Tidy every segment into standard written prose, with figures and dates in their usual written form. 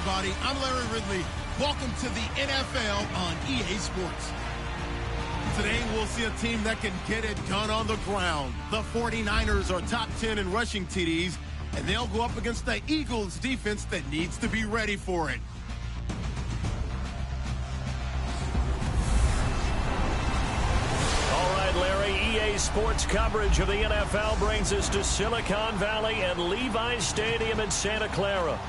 everybody. I'm Larry Ridley. Welcome to the NFL on EA Sports. Today, we'll see a team that can get it done on the ground. The 49ers are top 10 in rushing TDs, and they'll go up against the Eagles defense that needs to be ready for it. All right, Larry, EA Sports coverage of the NFL brings us to Silicon Valley and Levi's Stadium in Santa Clara.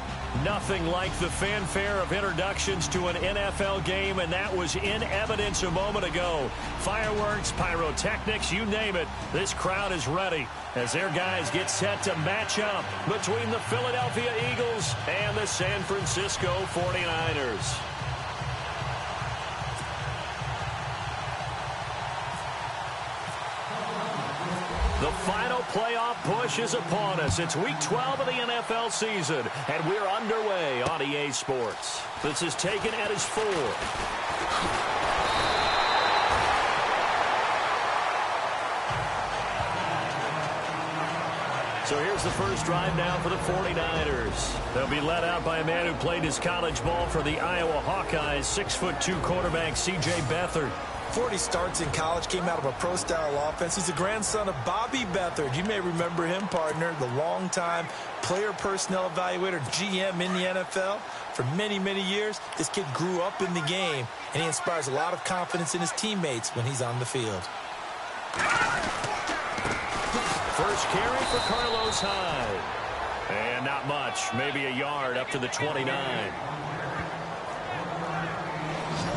Nothing like the fanfare of introductions to an NFL game, and that was in evidence a moment ago. Fireworks, pyrotechnics, you name it. This crowd is ready as their guys get set to match up between the Philadelphia Eagles and the San Francisco 49ers. The final playoff push is upon us. It's week 12 of the NFL season, and we're underway on EA Sports. This is taken at his 4. So here's the first drive now for the 49ers. They'll be led out by a man who played his college ball for the Iowa Hawkeyes, 6'2" quarterback C.J. Beathard. 40 starts in college, came out of a pro-style offense. He's the grandson of Bobby Beathard. You may remember him, partner, the longtime player personnel evaluator, GM in the NFL. For many, many years, this kid grew up in the game, and he inspires a lot of confidence in his teammates when he's on the field. First carry for Carlos Hyde. And not much, maybe a yard up to the 29.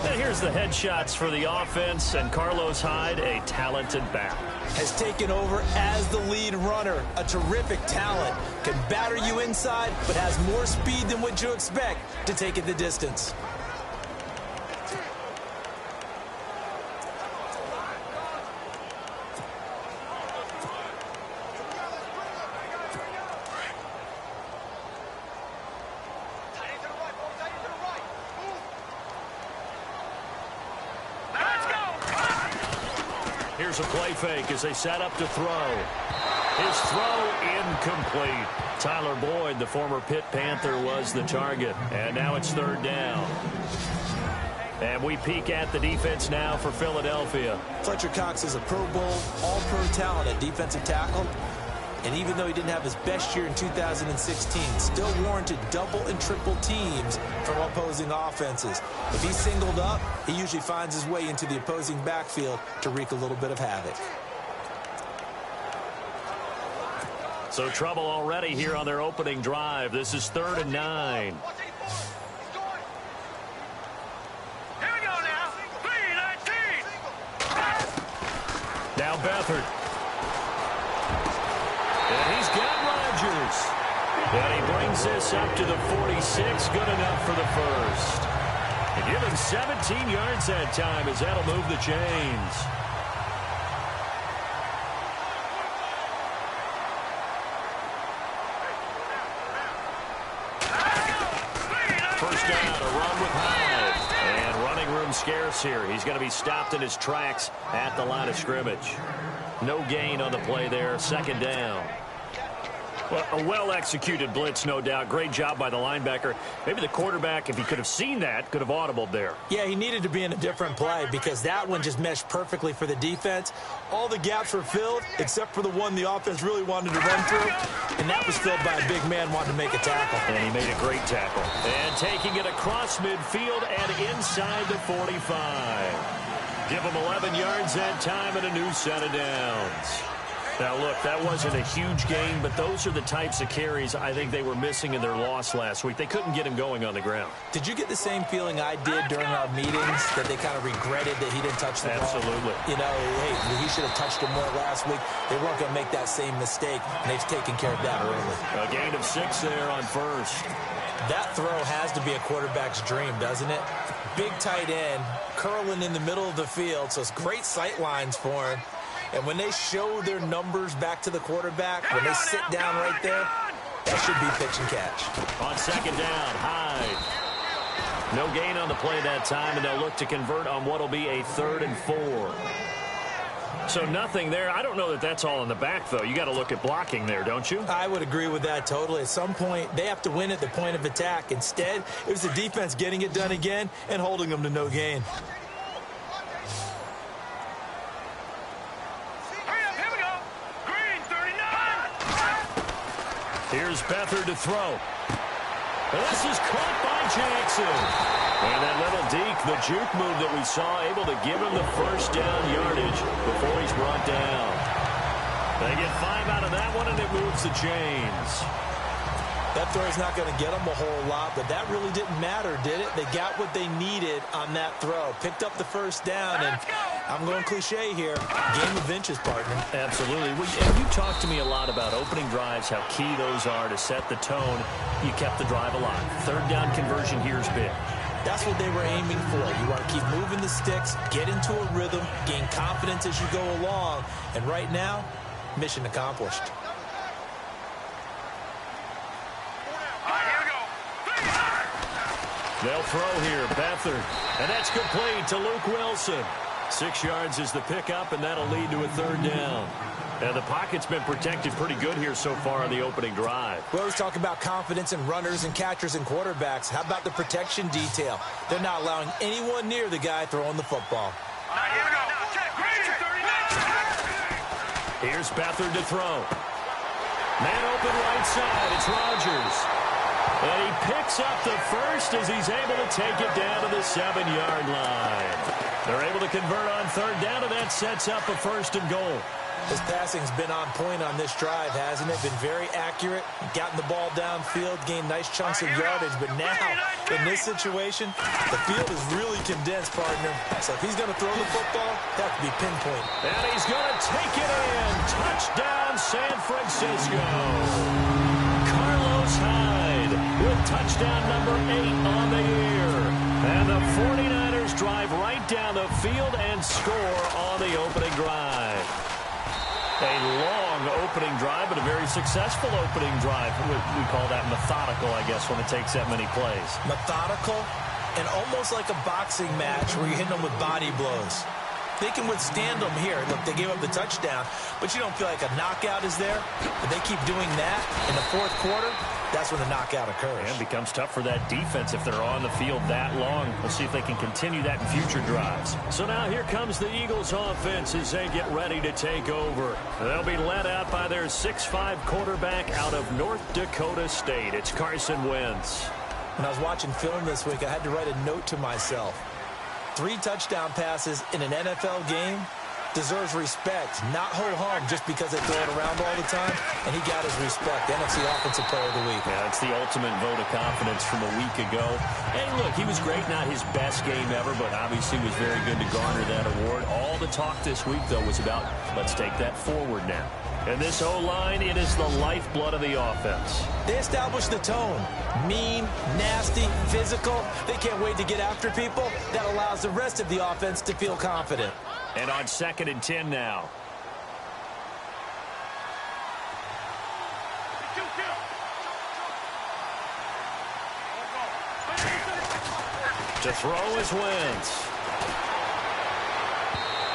And here's the headshots for the offense, and Carlos Hyde, a talented back. Has taken over as the lead runner. A terrific talent. Can batter you inside, but has more speed than what you expect to take it the distance. Here's a play fake as they set up to throw. His throw incomplete. Tyler Boyd, the former Pitt Panther, was the target. And now it's third down. And we peek at the defense now for Philadelphia. Fletcher Cox is a Pro Bowl, all-pro talent at defensive tackle. And even though he didn't have his best year in 2016, still warranted double and triple teams from opposing offenses. If he's singled up, he usually finds his way into the opposing backfield to wreak a little bit of havoc. So trouble already here on their opening drive. This is 3rd and 9. Here we go now. 3-19. Now Beathard. And he's got Rodgers. And he brings this up to the 46. Good enough for the first. And give him 17 yards that time as that'll move the chains. First down, a run with Hyde. And running room scarce here. He's going to be stopped in his tracks at the line of scrimmage. No gain on the play there. Second down. Well, a well-executed blitz, no doubt. Great job by the linebacker. Maybe the quarterback, if he could have seen that, could have audibled there. Yeah, he needed to be in a different play because that one just meshed perfectly for the defense. All the gaps were filled except for the one the offense really wanted to run through, and that was filled by a big man wanting to make a tackle. And he made a great tackle. And taking it across midfield and inside the 45. Give him 11 yards that time and a new set of downs. Now, look, that wasn't a huge gain, but those are the types of carries I think they were missing in their loss last week. They couldn't get him going on the ground. Did you get the same feeling I did during our meetings, that they kind of regretted that he didn't touch the ball? Absolutely. You know, hey, he should have touched him more last week. They weren't going to make that same mistake, and they've taken care of that early. A gain of 6 there on first. That throw has to be a quarterback's dream, doesn't it? Big tight end, curling in the middle of the field, so it's great sight lines for him. And when they show their numbers back to the quarterback, when they sit down right there, that should be pitch and catch. On second down, Hyde. No gain on the play that time, and they'll look to convert on what will be a 3rd and 4. So nothing there. I don't know that that's all in the back, though. You got to look at blocking there, don't you? I would agree with that totally. At some point, they have to win at the point of attack. Instead, it was the defense getting it done again and holding them to no gain. Here we go. Green 39. Here's Beathard to throw. And this is caught by Jackson. And that little deke, the juke move that we saw, able to give him the first down yardage before he's brought down. They get 5 out of that one, and it moves the chains. That throw is not going to get them a whole lot, but that really didn't matter, did it? They got what they needed on that throw. Picked up the first down, and I'm going cliche here. Game of inches, partner. Absolutely. And you talked to me a lot about opening drives, how key those are to set the tone. You kept the drive alive. Third down conversion here is big. That's what they were aiming for. You want to keep moving the sticks, get into a rhythm, gain confidence as you go along. And right now, mission accomplished. They'll throw here, Beathard. And that's complete to Luke Wilson. 6 yards is the pickup, and that'll lead to a third down. And the pocket's been protected pretty good here so far on the opening drive. We always talk about confidence in runners and catchers and quarterbacks. How about the protection detail? They're not allowing anyone near the guy throwing the football. Here we go. Here's Beathard to throw. Man open right side. It's Rodgers. And he picks up the first as he's able to take it down to the 7-yard line. They're able to convert on third down, and that sets up a first and goal. His passing's been on point on this drive, hasn't it? Been very accurate, gotten the ball downfield, gained nice chunks of yardage. But now, in this situation, the field is really condensed, partner. So if he's going to throw the football, that could be pinpoint. And he's going to take it in. Touchdown, San Francisco. Carlos Hyde with touchdown number 8 on the year. And the 49ers drive right down the field and score on the opening drive. A long opening drive, but a very successful opening drive. We call that methodical, I guess, when it takes that many plays. Methodical and almost like a boxing match where you're hitting them with body blows. They can withstand them here. Look, they gave up the touchdown, but you don't feel like a knockout is there. But they keep doing that in the fourth quarter. That's when the knockout occurs. And it becomes tough for that defense if they're on the field that long. We'll see if they can continue that in future drives. So now here comes the Eagles offense as they get ready to take over. They'll be led out by their 6'5" quarterback out of North Dakota State. It's Carson Wentz. When I was watching film this week, I had to write a note to myself. 3 touchdown passes in an NFL game deserves respect, not ho-hum just because they throw it around all the time, and he got his respect. NFC Offensive Player of the Week. Yeah, it's the ultimate vote of confidence from a week ago. And look, he was great, not his best game ever, but obviously was very good to garner that award. All the talk this week, though, was about let's take that forward now. And this O-line, it is the lifeblood of the offense. They established the tone. Mean, nasty, physical. They can't wait to get after people. That allows the rest of the offense to feel confident. And on 2nd and 10 now. To throw is Wentz.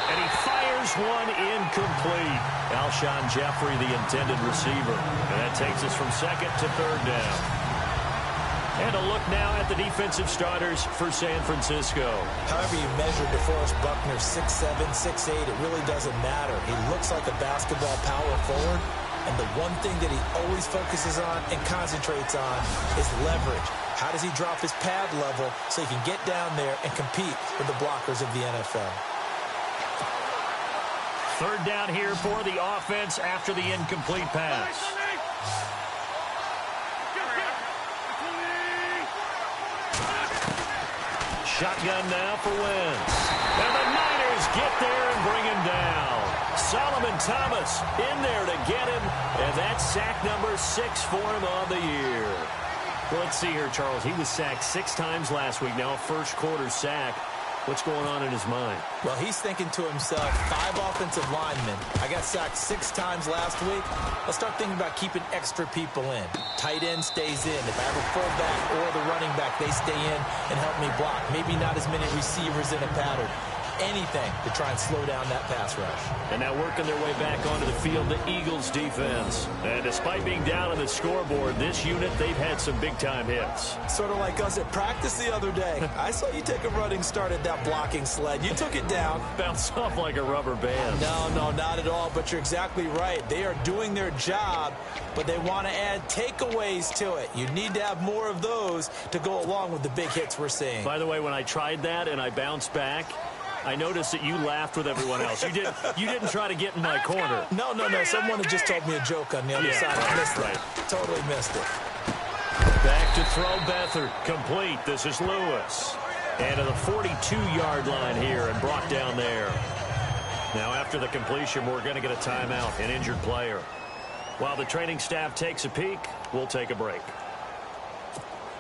And he fires one incomplete. Alshon Jeffrey, the intended receiver. And that takes us from 2nd to 3rd down. And a look now at the defensive starters for San Francisco. However you measure DeForest Buckner, 6'7", 6'8", it really doesn't matter. He looks like a basketball power forward. And the one thing that he always focuses on and concentrates on is leverage. How does he drop his pad level so he can get down there and compete with the blockers of the NFL? 3rd down here for the offense after the incomplete pass. Shotgun now for Wentz. And the Niners get there and bring him down. Solomon Thomas in there to get him. And that's sack number 6 for him on the year. Well, let's see here, Charles. He was sacked 6 times last week. Now a first quarter sack. What's going on in his mind? Well, he's thinking to himself, 5 offensive linemen. I got sacked 6 times last week. Let's start thinking about keeping extra people in. Tight end stays in. If I have a fullback or the running back, they stay in and help me block. Maybe not as many receivers in a pattern. anything to try and slow down that pass rush. And now working their way back onto the field, the Eagles defense. And despite being down on the scoreboard, this unit, they've had some big-time hits. Sort of like us at practice the other day. I saw you take a running start at that blocking sled. You took it down. Bounced off like a rubber band. No, not at all, but you're exactly right. They are doing their job, but they want to add takeaways to it. You need to have more of those to go along with the big hits we're seeing. By the way, when I tried that and I bounced back, I noticed that you laughed with everyone else. You didn't try to get in my corner. No. Someone had just told me a joke on the other side. I missed it. Totally missed it. Back to throw Beathard. Complete. This is Lewis. And to the 42-yard line here and brought down there. Now after the completion, we're going to get a timeout, an injured player. While the training staff takes a peek, we'll take a break.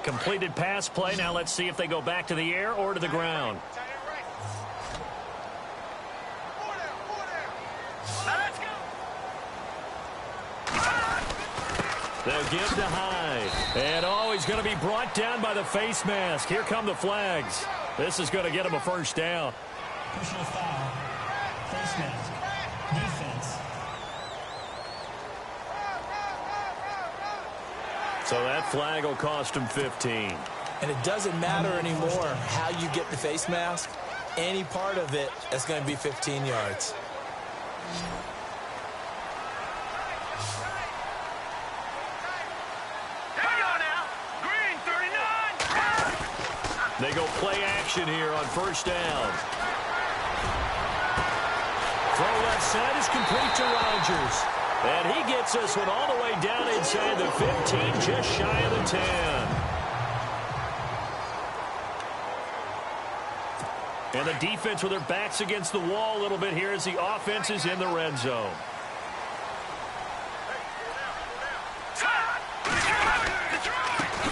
Completed pass play. Now let's see if they go back to the air or to the ground. They'll give to Hyde. And he's going to be brought down by the face mask. Here come the flags. This is going to get him a first down. Personal foul. Face mask. Defense. So that flag will cost him 15. And it doesn't matter anymore how you get the face mask. Any part of it is going to be 15 yards. They go play action here on first down. Throw left side is complete to Rodgers. And he gets this one all the way down inside the 15, just shy of the 10. And the defense with their backs against the wall a little bit here as the offense is in the red zone.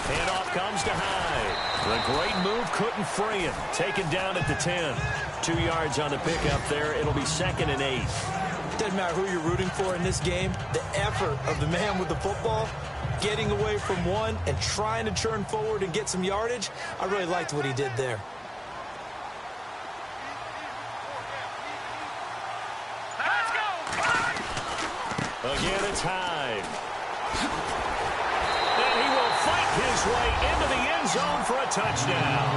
Handoff comes to Hyde. The great move couldn't free him. Taken down at the 10. 2 yards on the pickup there. It'll be 2nd and 8. Doesn't matter who you're rooting for in this game. The effort of the man with the football, getting away from one and trying to turn forward and get some yardage, I really liked what he did there. Again, it's Hyde. And he will fight his way into the end zone for a touchdown.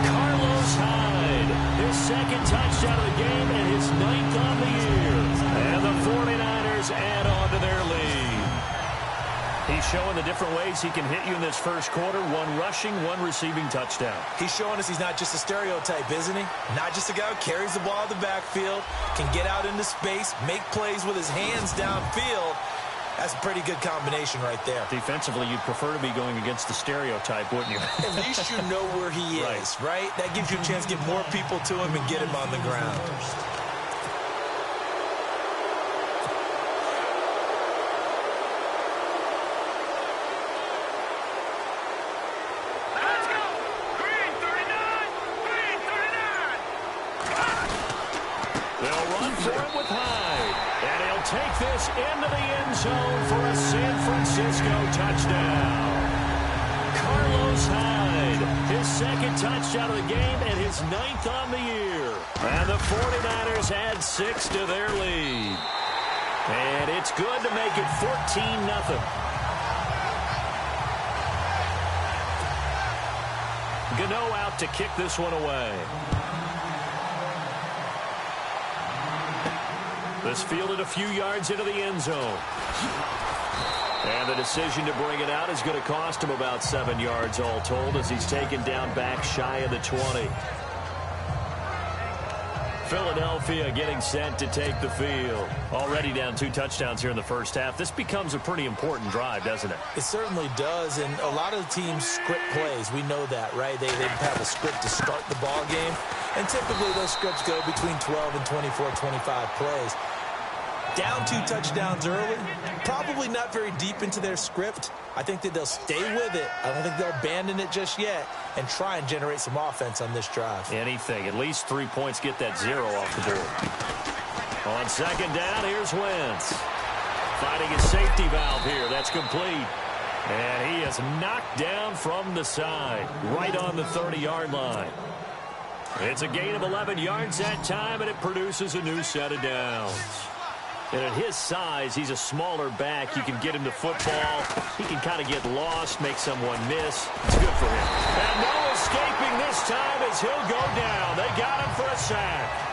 Carlos Hyde, his 2nd touchdown of the game and his 9th on the year. And the 49ers add on to their lead. He's showing the different ways he can hit you in this first quarter. 1 rushing, 1 receiving touchdown. He's showing us he's not just a stereotype, isn't he? Not just a guy who carries the ball out of the backfield, can get out into space, make plays with his hands downfield. That's a pretty good combination right there. Defensively, you'd prefer to be going against the stereotype, wouldn't you? At least you know where he is, right? That gives you a chance to get more people to him and get him on the ground. Take this into the end zone for a San Francisco touchdown. Carlos Hyde, his 2nd touchdown of the game and his 9th on the year. And the 49ers add 6 to their lead. And it's good to make it 14-0. Gano out to kick this one away. This fielded a few yards into the end zone. And the decision to bring it out is going to cost him about 7 yards all told as he's taken down back shy of the 20. Philadelphia getting set to take the field. Already down 2 touchdowns here in the first half. This becomes a pretty important drive, doesn't it? It certainly does, and a lot of the teams script plays. We know that, right? They have a script to start the ball game, and typically those scripts go between 12 and 24, 25 plays. Down 2 touchdowns early, probably not very deep into their script. I think that they'll stay with it. I don't think they'll abandon it just yet and try and generate some offense on this drive. Anything. At least 3 points, get that 0 off the board. On 2nd down, here's Wentz. Finding a safety valve here. That's complete. And he is knocked down from the side, right on the 30-yard line. It's a gain of 11 yards that time, and it produces a new set of downs. And at his size, he's a smaller back. You can get him the football. He can kind of get lost, make someone miss. It's good for him. And no escaping this time as he'll go down. They got him for a sack.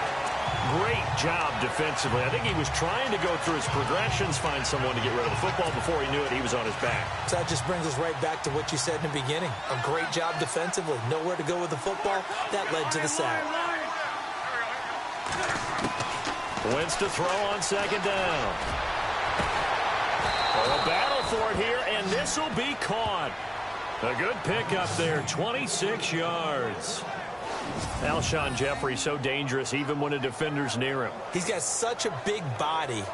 Great job defensively. I think he was trying to go through his progressions, find someone to get rid of the football. Before he knew it, he was on his back. So that just brings us right back to what you said in the beginning. A great job defensively. Nowhere to go with the football. That led to the sack. Wentz to throw on second down. A battle for it here, and this will be caught. A good pickup there, 26 yards. Alshon Jeffrey so dangerous even when a defender's near him. He's got such a big body,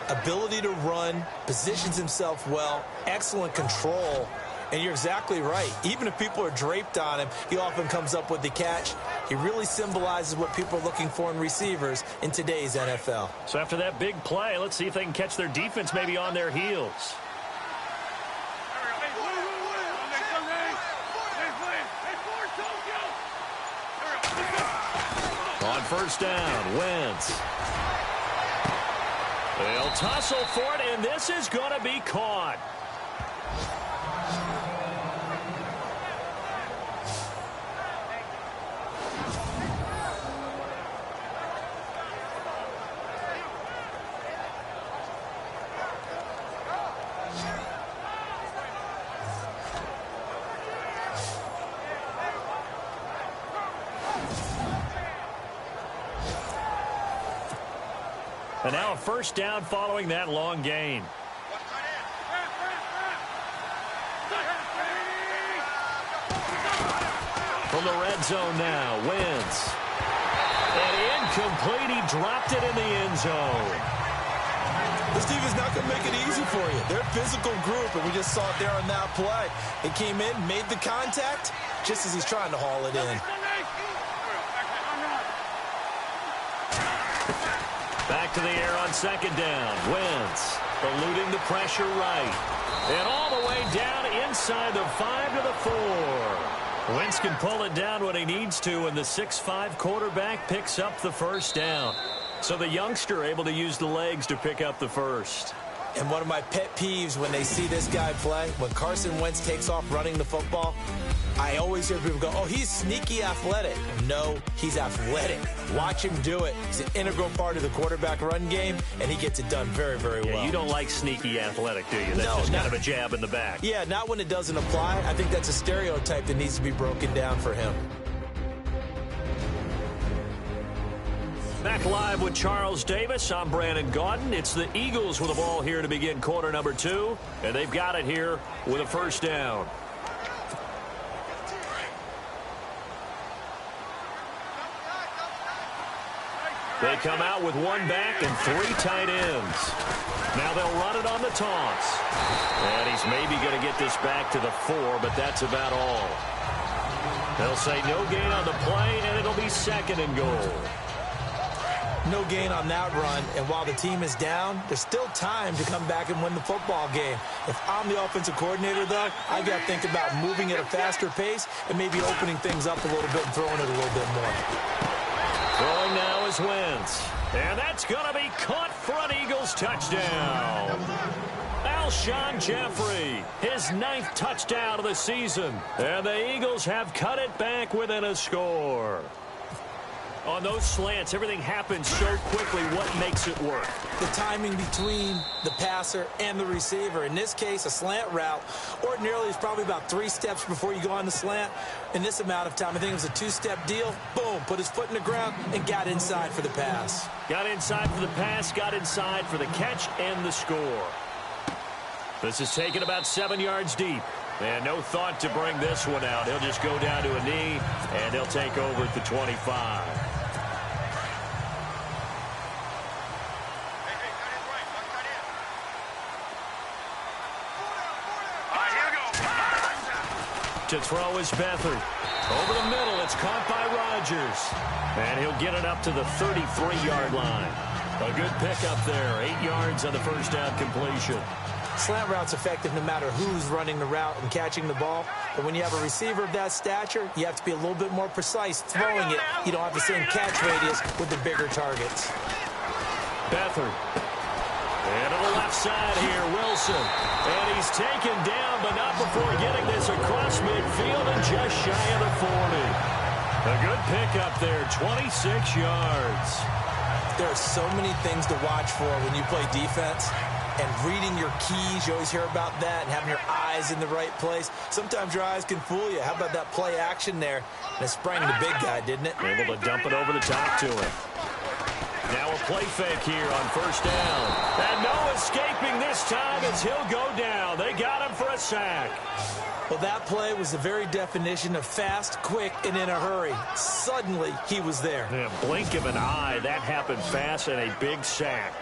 ability to run, positions himself well, excellent control. And you're exactly right. Even if people are draped on him, he often comes up with the catch. He really symbolizes what people are looking for in receivers in today's NFL. So after that big play, let's see if they can catch their defense maybe on their heels. On first down, Wentz. They'll tussle for it, and this is going to be caught. And now a first down following that long gain. From the red zone now, Wentz. And incomplete, he dropped it in the end zone. This team is not going to make it easy for you. They're a physical group, and we just saw it there on that play. It came in, made the contact, just as he's trying to haul it in. Back to the air on second down. Wentz eluding the pressure right. And all the way down inside the 5 to the 4. Wentz can pull it down when he needs to, and the 6'5" quarterback picks up the first down. So the youngster able to use the legs to pick up the first. And one of my pet peeves when they see this guy play, when Carson Wentz takes off running the football, I always hear people go, oh, he's sneaky athletic. No, he's athletic. Watch him do it. He's an integral part of the quarterback run game, and he gets it done very, very well. You don't like sneaky athletic, do you? That's just kind of a jab in the back. Yeah, not when it doesn't apply. I think that's a stereotype that needs to be broken down for him. Back live with Charles Davis. I'm Brandon Gaudin. It's the Eagles with the ball here to begin quarter number 2, and they've got it here with a first down. They come out with one back and 3 tight ends. Now they'll run it on the toss. And he's maybe going to get this back to the 4, but that's about all. They'll say no gain on the play, and it'll be second and goal. No gain on that run, and while the team is down, there's still time to come back and win the football game. If I'm the offensive coordinator, though, I've got to think about moving at a faster pace and maybe opening things up a little bit and throwing it a little bit more. Throwing now is Wentz. And that's going to be caught for an Eagles touchdown. Alshon Jeffrey, his 9th touchdown of the season. And the Eagles have cut it back within a score. On those slants, everything happens so quickly. What makes it work? The timing between the passer and the receiver. In this case, a slant route ordinarily is probably about 3 steps before you go on the slant. In this amount of time, I think it was a 2-step deal. Boom, put his foot in the ground and got inside for the pass. Got inside for the pass, got inside for the catch and the score. This is taken about 7 yards deep. And no thought to bring this one out. He'll just go down to a knee, and he'll take over at the 25. To throw is Beathard. Over the middle, it's caught by Rodgers. And he'll get it up to the 33-yard line. A good pickup there, 8 yards on the first down completion. Slant route's effective no matter who's running the route and catching the ball. But when you have a receiver of that stature, you have to be a little bit more precise throwing it. You don't have the same catch radius with the bigger targets. Beathard. And to the left side here, Wilson. And he's taken down, but not before getting this across midfield and just shy of the 40. A good pickup there, 26 yards. There are so many things to watch for when you play defense. And reading your keys, you always hear about that, and having your eyes in the right place. Sometimes your eyes can fool you. How about that play action there? And it sprang the big guy, didn't it? Able to dump it over the top to him. Now a play fake here on first down. And no escaping this time as he'll go down. They got him for a sack. Well, that play was the very definition of fast, quick, and in a hurry. Suddenly, he was there. Yeah, blink of an eye. That happened fast and a big sack.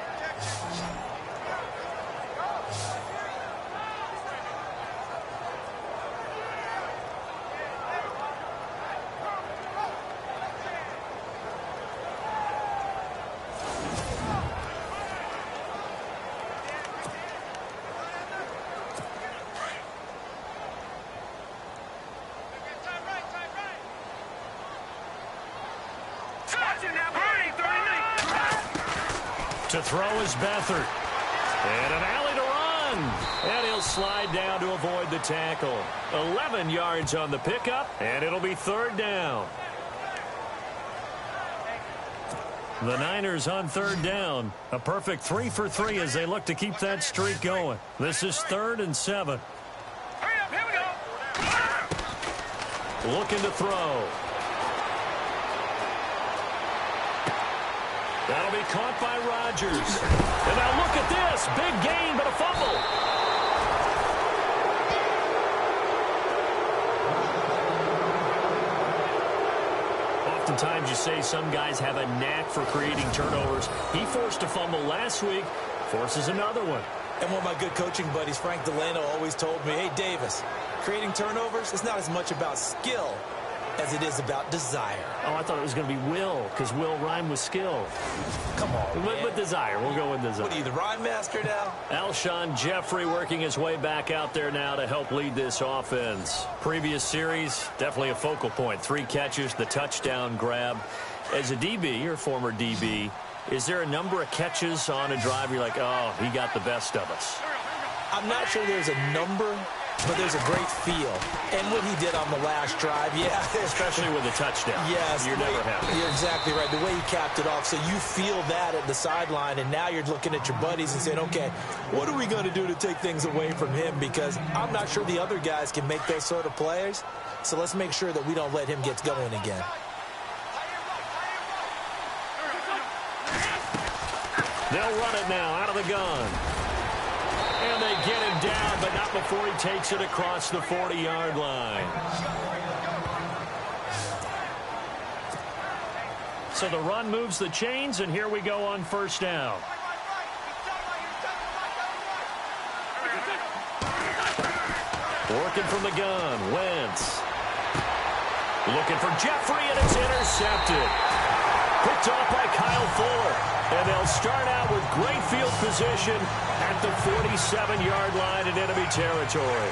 To throw is Beathard. And an alley to run. And he'll slide down to avoid the tackle. 11 yards on the pickup, and it'll be third down. The Niners on third down. A perfect 3 for 3 as they look to keep that streak going. This is 3rd and 7. Hurry up, here we go. Looking to throw. That'll be caught by Rodgers. And now look at this. Big gain, but a fumble. Oftentimes you say some guys have a knack for creating turnovers. He forced a fumble last week, forces another one. And one of my good coaching buddies, Frank Delano, always told me, hey, Davis, creating turnovers is not as much about skill as it is about desire. Oh, I thought it was going to be will, because will rhyme with skill. Come on, man. But desire. We'll go with desire. What are you, the rhyme master now? Alshon Jeffrey working his way back out there now to help lead this offense. Previous series, definitely a focal point. 3 catches, the touchdown grab. As a DB, or former DB, is there a number of catches on a drive you're like, oh, he got the best of us? I'm not sure there's a number, but there's a great feel. And what he did on the last drive, yeah. Especially with a touchdown. Yes. You're never happy. You're exactly right. The way he capped it off, so you feel that at the sideline, and now you're looking at your buddies and saying, okay, what are we going to do to take things away from him? Because I'm not sure the other guys can make those sort of plays, so let's make sure that we don't let him get going again. They'll run it now out of the gun. And they get him down, but not before he takes it across the 40-yard line. So the run moves the chains, and here we go on first down. Working from the gun, Wentz. Looking for Jeffrey, and it's intercepted. Picked off by Kyle Fuller. And they'll start out with great field position at the 47-yard line in enemy territory.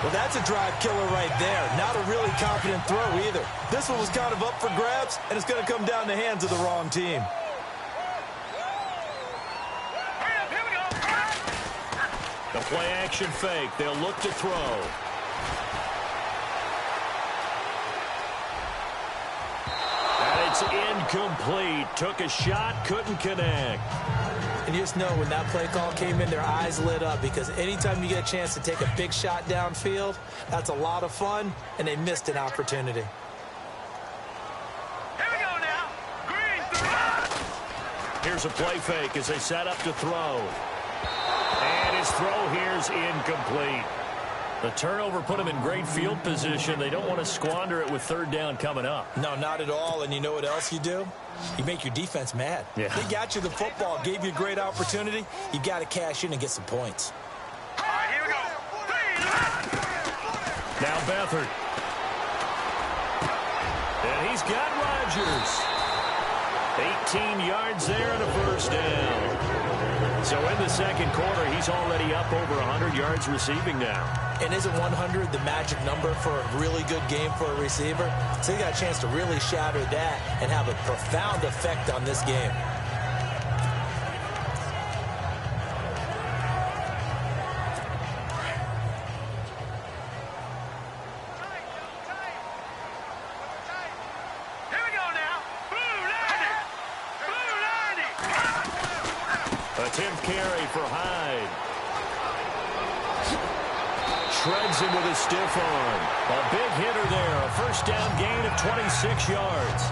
Well, that's a drive killer right there. Not a really confident throw either. This one was kind of up for grabs, and it's going to come down the hands of the wrong team. Hurry up, here we go. The play action fake. They'll look to throw. It's incomplete. Took a shot, couldn't connect. And you just know when that play call came in, their eyes lit up, because anytime you get a chance to take a big shot downfield, that's a lot of fun, and they missed an opportunity. Here we go now. Green. Here's a play fake as they set up to throw. And his throw here's incomplete. The turnover put him in great field position. They don't want to squander it with third down coming up. No, not at all. And you know what else you do? You make your defense mad. Yeah. They got you the football, gave you a great opportunity. You got to cash in and get some points. All right, here we go. Now Beathard. And he's got Rodgers. 18 yards there and a first down. So in the second quarter, he's already up over 100 yards receiving now. And isn't 100 the magic number for a really good game for a receiver? So he got a chance to really shatter that and have a profound effect on this game. Carry for Hyde. Shreds him with a stiff arm. A big hitter there. A first down gain of 26 yards.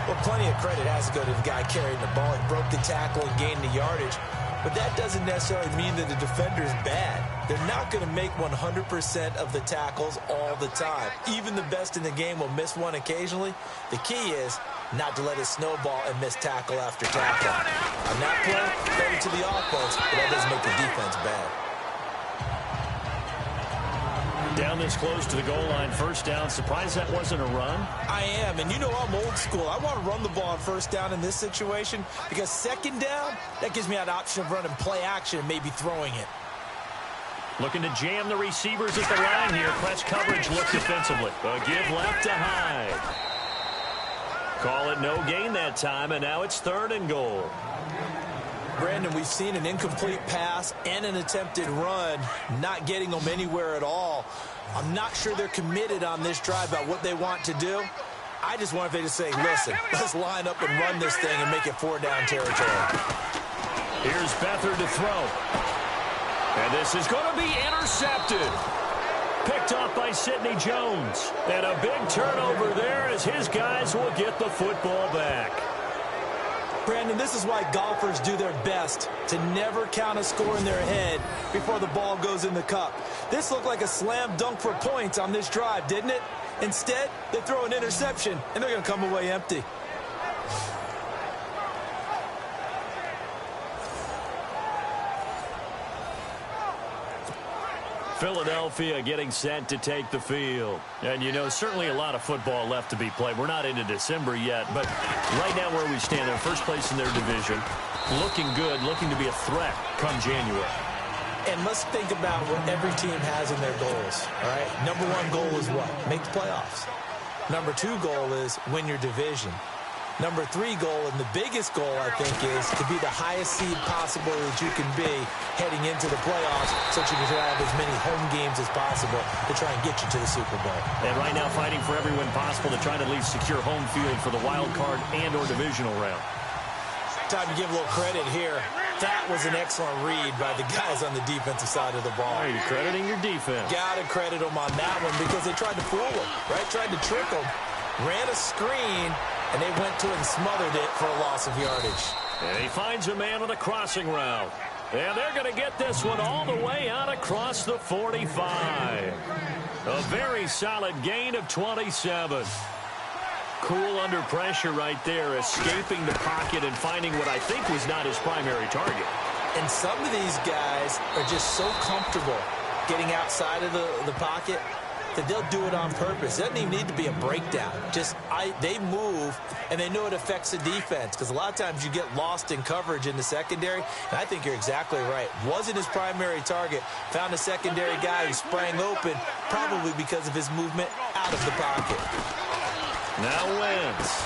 Well, plenty of credit has to go to the guy carrying the ball. He broke the tackle and gained the yardage. But that doesn't necessarily mean that the defender's bad. They're not going to make 100% of the tackles all the time. Even the best in the game will miss one occasionally. The key is not to let it snowball and miss tackle after tackle. On that play, credit to the offense, but that doesn't make the defense bad. Down this close to the goal line, first down. Surprised that wasn't a run? I am, and you know I'm old school. I want to run the ball on first down in this situation because second down, that gives me an option of running play action and maybe throwing it. Looking to jam the receivers at the line here. Press coverage looks defensively. A give left to Hyde. Call it no gain that time, and now it's 3rd and goal. Brandon, we've seen an incomplete pass and an attempted run, not getting them anywhere at all. I'm not sure they're committed on this drive about what they want to do. I just want them to say, listen, let's line up and run this thing and make it 4-down territory. Here's Beathard to throw. And this is going to be intercepted. Picked off by Sidney Jones. And a big turnover there as his guys will get the football back. Brandon, this is why golfers do their best to never count a score in their head before the ball goes in the cup. This looked like a slam dunk for points on this drive, didn't it? Instead, they throw an interception, and they're going to come away empty. Philadelphia getting set to take the field. And, you know, certainly a lot of football left to be played. We're not into December yet, but right now where we stand, they're first place in their division. Looking good, looking to be a threat come January. And let's think about what every team has in their goals, all right? Number 1 goal is what? Make the playoffs. Number 2 goal is win your division. Number 3 goal, and the biggest goal, I think, is to be the highest seed possible that you can be heading into the playoffs so that you can have as many home games as possible to try and get you to the Super Bowl. And right now fighting for every win possible to try to at least secure home field for the wild card and or divisional round. Time to give a little credit here. That was an excellent read by the guys on the defensive side of the ball. Are you crediting your defense? Got to credit them on that one because they tried to fool them, right? Tried to trick them. Ran a screen, and they went to it and smothered it for a loss of yardage. And he finds a man on the crossing route. And they're going to get this one all the way out across the 45. A very solid gain of 27. Cool under pressure right there, escaping the pocket and finding what I think was not his primary target. And some of these guys are just so comfortable getting outside of the pocket that they'll do it on purpose. It doesn't even need to be a breakdown. They move, and they know it affects the defense because a lot of times you get lost in coverage in the secondary, and I think you're exactly right. Wasn't his primary target. Found a secondary guy who sprang open, probably because of his movement out of the pocket. Now Wentz.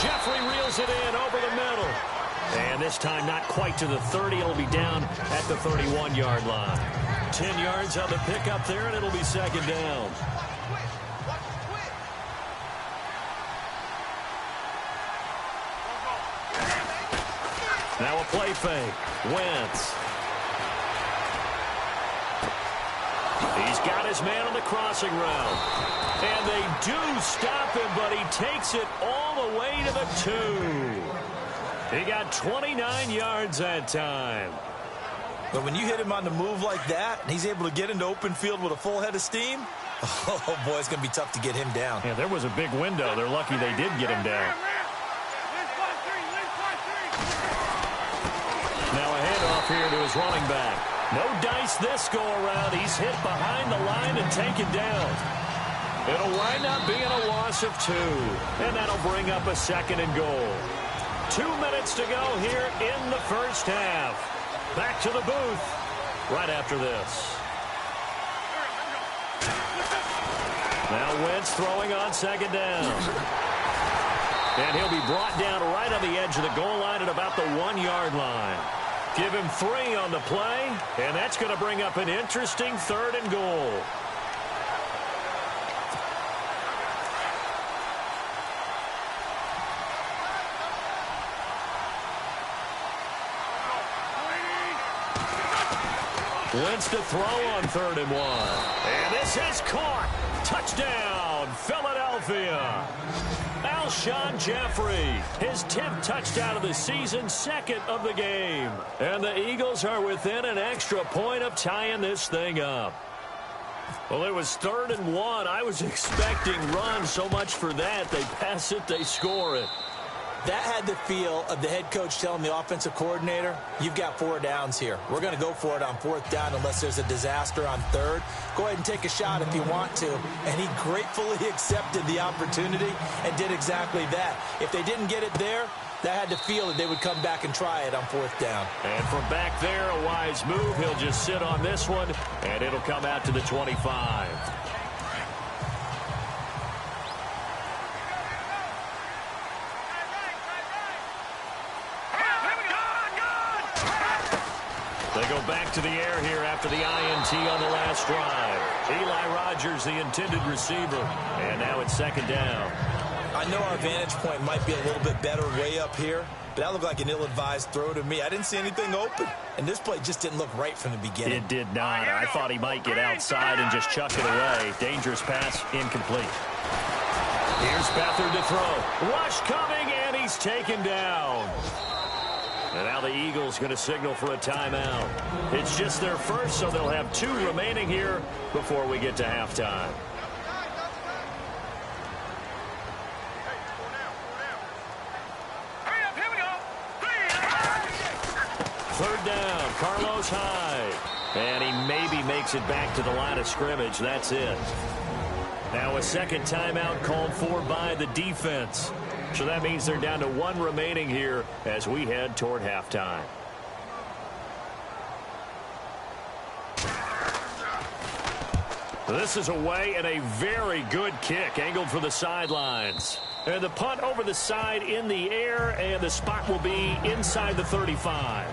Jeffrey reels it in over the middle. And this time not quite to the 30. It'll be down at the 31-yard line. 10 yards on the pickup there, and it'll be 2nd down. Now a play fake. Wentz. He's got his man on the crossing route. And they do stop him, but he takes it all the way to the 2. He got 29 yards that time. But when you hit him on the move like that, and he's able to get into open field with a full head of steam, oh, boy, it's going to be tough to get him down. Yeah, there was a big window. They're lucky they did get him down. Now a handoff here to his running back. No dice this go-around. He's hit behind the line and taken down. It'll wind up being a loss of 2. And that'll bring up a 2nd and goal. 2 minutes to go here in the first half. Back to the booth right after this. Now Wentz throwing on second down. And he'll be brought down right on the edge of the goal line at about the 1-yard line. Give him 3 on the play, and that's going to bring up an interesting 3rd and goal. Wentz to throw on 3rd and 1. And this is caught. Touchdown, Philadelphia. Alshon Jeffrey, his 10th touchdown of the season, 2nd of the game. And the Eagles are within an extra point of tying this thing up. Well, it was 3rd and 1. I was expecting runs, so much for that. They pass it, they score it. That had the feel of the head coach telling the offensive coordinator, you've got 4 downs here. We're going to go for it on 4th down unless there's a disaster on 3rd. Go ahead and take a shot if you want to. And he gratefully accepted the opportunity and did exactly that. If they didn't get it there, that had the feel that they would come back and try it on 4th down. And from back there, a wise move. He'll just sit on this one, and it'll come out to the 25. They go back to the air here after the INT on the last drive. Eli Rogers, the intended receiver. And now it's 2nd down. I know our vantage point might be a little bit better way up here, but that looked like an ill-advised throw to me. I didn't see anything open, and this play just didn't look right from the beginning. It did not. I thought he might get outside and just chuck it away. Dangerous pass, incomplete. Here's Beathard to throw. Rush coming, and he's taken down. And now the Eagles going to signal for a timeout. It's just their first, so they'll have 2 remaining here before we get to halftime. Third down, Carlos Hyde. And he maybe makes it back to the line of scrimmage. That's it. Now a 2nd timeout called for by the defense. So that means they're down to 1 remaining here as we head toward halftime. This is away and a very good kick angled for the sidelines. And the punt over the side in the air, and the spot will be inside the 35.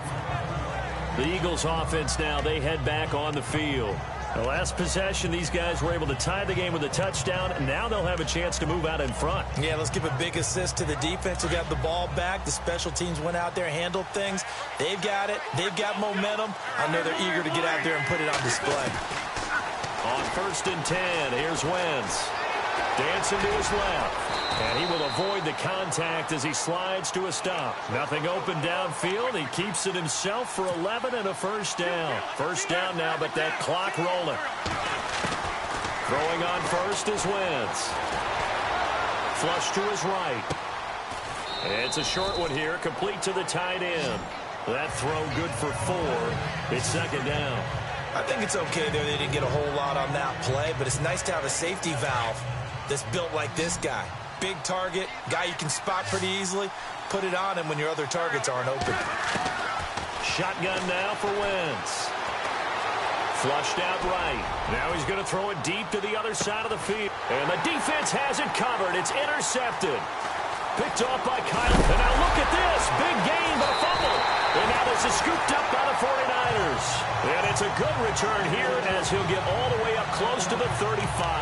The Eagles offense now, they head back on the field. The last possession, these guys were able to tie the game with a touchdown. Now they'll have a chance to move out in front. Yeah, let's give a big assist to the defense who got the ball back. The special teams went out there, handled things. They've got it. They've got momentum. I know they're eager to get out there and put it on display. On 1st and 10, here's Wentz. Dancing to his left. And he will avoid the contact as he slides to a stop. Nothing open downfield. He keeps it himself for 11 and a 1st down. 1st down now, but that clock rolling. Throwing on 1st is Wentz. Flush to his right. It's a short one here, complete to the tight end. That throw good for 4. It's 2nd down. I think it's okay there. They didn't get a whole lot on that play, but it's nice to have a safety valve that's built like this guy. Big target, guy you can spot pretty easily. Put it on him when your other targets aren't open. Shotgun now for Wentz. Flushed out right. Now he's going to throw it deep to the other side of the field. And the defense has it covered. It's intercepted. Picked off by Kyle. And now look at this. Big gain, but a fumble. And now this is scooped up by the 49ers. And it's a good return here as he'll get all the way up close to the 35.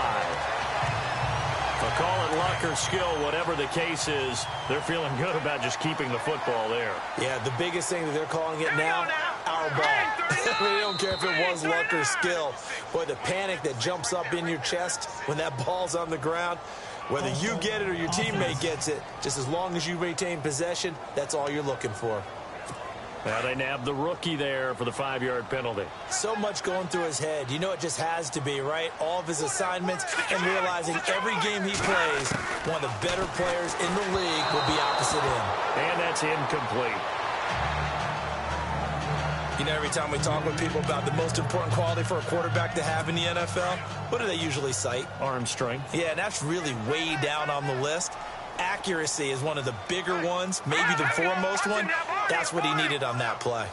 Call it luck or skill, whatever the case is, they're feeling good about just keeping the football there. Yeah, the biggest thing that they're calling it now, our ball. They don't care if it was luck or skill. Boy, the panic that jumps up in your chest when that ball's on the ground, whether you get it or your teammate gets it, just as long as you retain possession, that's all you're looking for. Now they nabbed the rookie there for the 5-yard penalty. So much going through his head. You know it just has to be, right? All of his assignments and realizing every game he plays, one of the better players in the league will be opposite him. And that's incomplete. You know, every time we talk with people about the most important quality for a quarterback to have in the NFL, what do they usually cite? Arm strength. Yeah, and that's really way down on the list. Accuracy is one of the bigger ones, maybe the foremost one. That's what he needed on that play.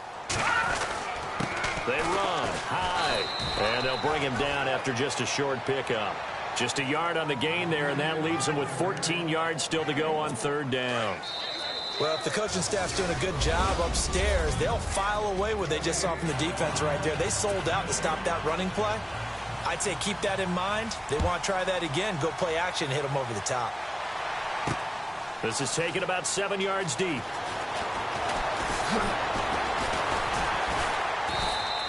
They run high, and they'll bring him down after just a short pickup. Just a yard on the gain there, and that leaves him with 14 yards still to go on third down. Well, if the coaching staff's doing a good job upstairs, they'll file away what they just saw from the defense right there. They sold out to stop that running play. I'd say keep that in mind. They want to try that again. Go play action and hit them over the top. This is taken about 7 yards deep.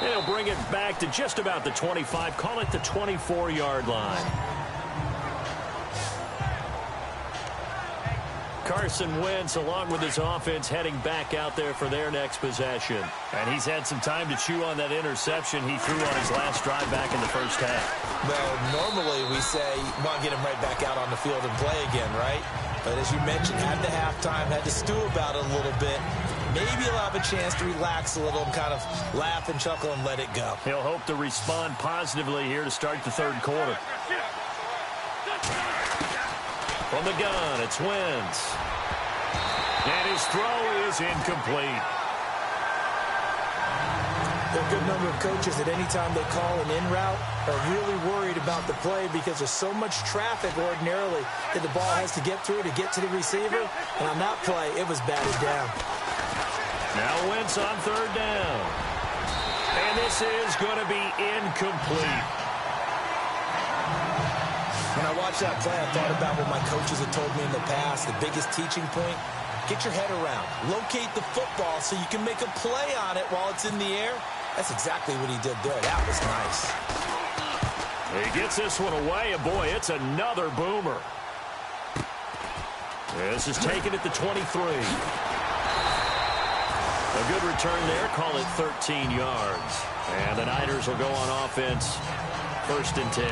They'll bring it back to just about the 25. Call it the 24-yard line. Carson Wentz, along with his offense, heading back out there for their next possession. And he's had some time to chew on that interception he threw on his last drive back in the first half. Well, normally we say you want to get him right back out on the field and play again, right? But as you mentioned, had the halftime, had to stew about it a little bit. Maybe he'll have a chance to relax a little and kind of laugh and chuckle and let it go. He'll hope to respond positively here to start the third quarter. From the gun, it's Wentz. And his throw is incomplete. There are a good number of coaches that any time they call an in route are really worried about the play because there's so much traffic ordinarily that the ball has to get through to get to the receiver. And on that play, it was batted down. Now Wentz on third down. And this is going to be incomplete. When I watched that play, I thought about what my coaches had told me in the past. The biggest teaching point, get your head around. Locate the football so you can make a play on it while it's in the air. That's exactly what he did there. That was nice. He gets this one away, and boy, it's another boomer. This is taken at the 23. A good return there, call it 13 yards. And the Niners will go on offense, 1st and 10.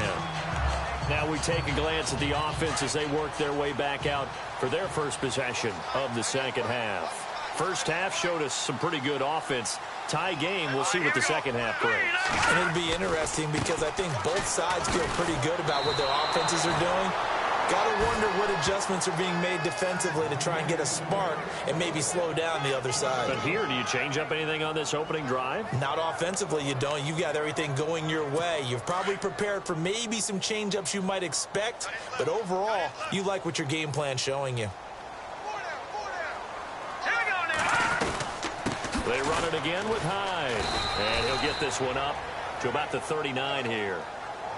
Now we take a glance at the offense as they work their way back out for their first possession of the second half. First half showed us some pretty good offense. Tie game, we'll see what the second half brings. And it'll be interesting because I think both sides feel pretty good about what their offenses are doing. Gotta wonder what adjustments are being made defensively to try and get a spark and maybe slow down the other side. But here, do you change up anything on this opening drive? Not offensively, you don't. You've got everything going your way. You've probably prepared for maybe some change-ups you might expect, but overall, you like what your game plan's showing you. They run it again with Hyde. And he'll get this one up to about the 39 here.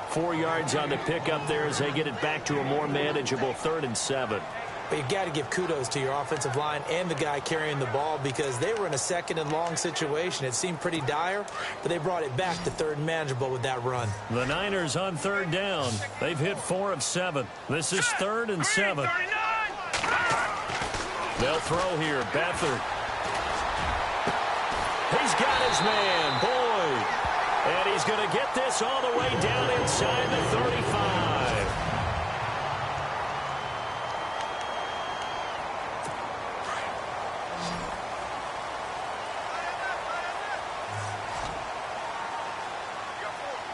4 yards on the pickup there as they get it back to a more manageable 3rd and 7. But you've got to give kudos to your offensive line and the guy carrying the ball because they were in a 2nd and long situation. It seemed pretty dire, but they brought it back to 3rd and manageable with that run. The Niners on 3rd down. They've hit 4 of 7. This is 3rd and 7. They'll throw here. Beathard. He's got his man, Boyd. And he's going to get this all the way down inside the 35.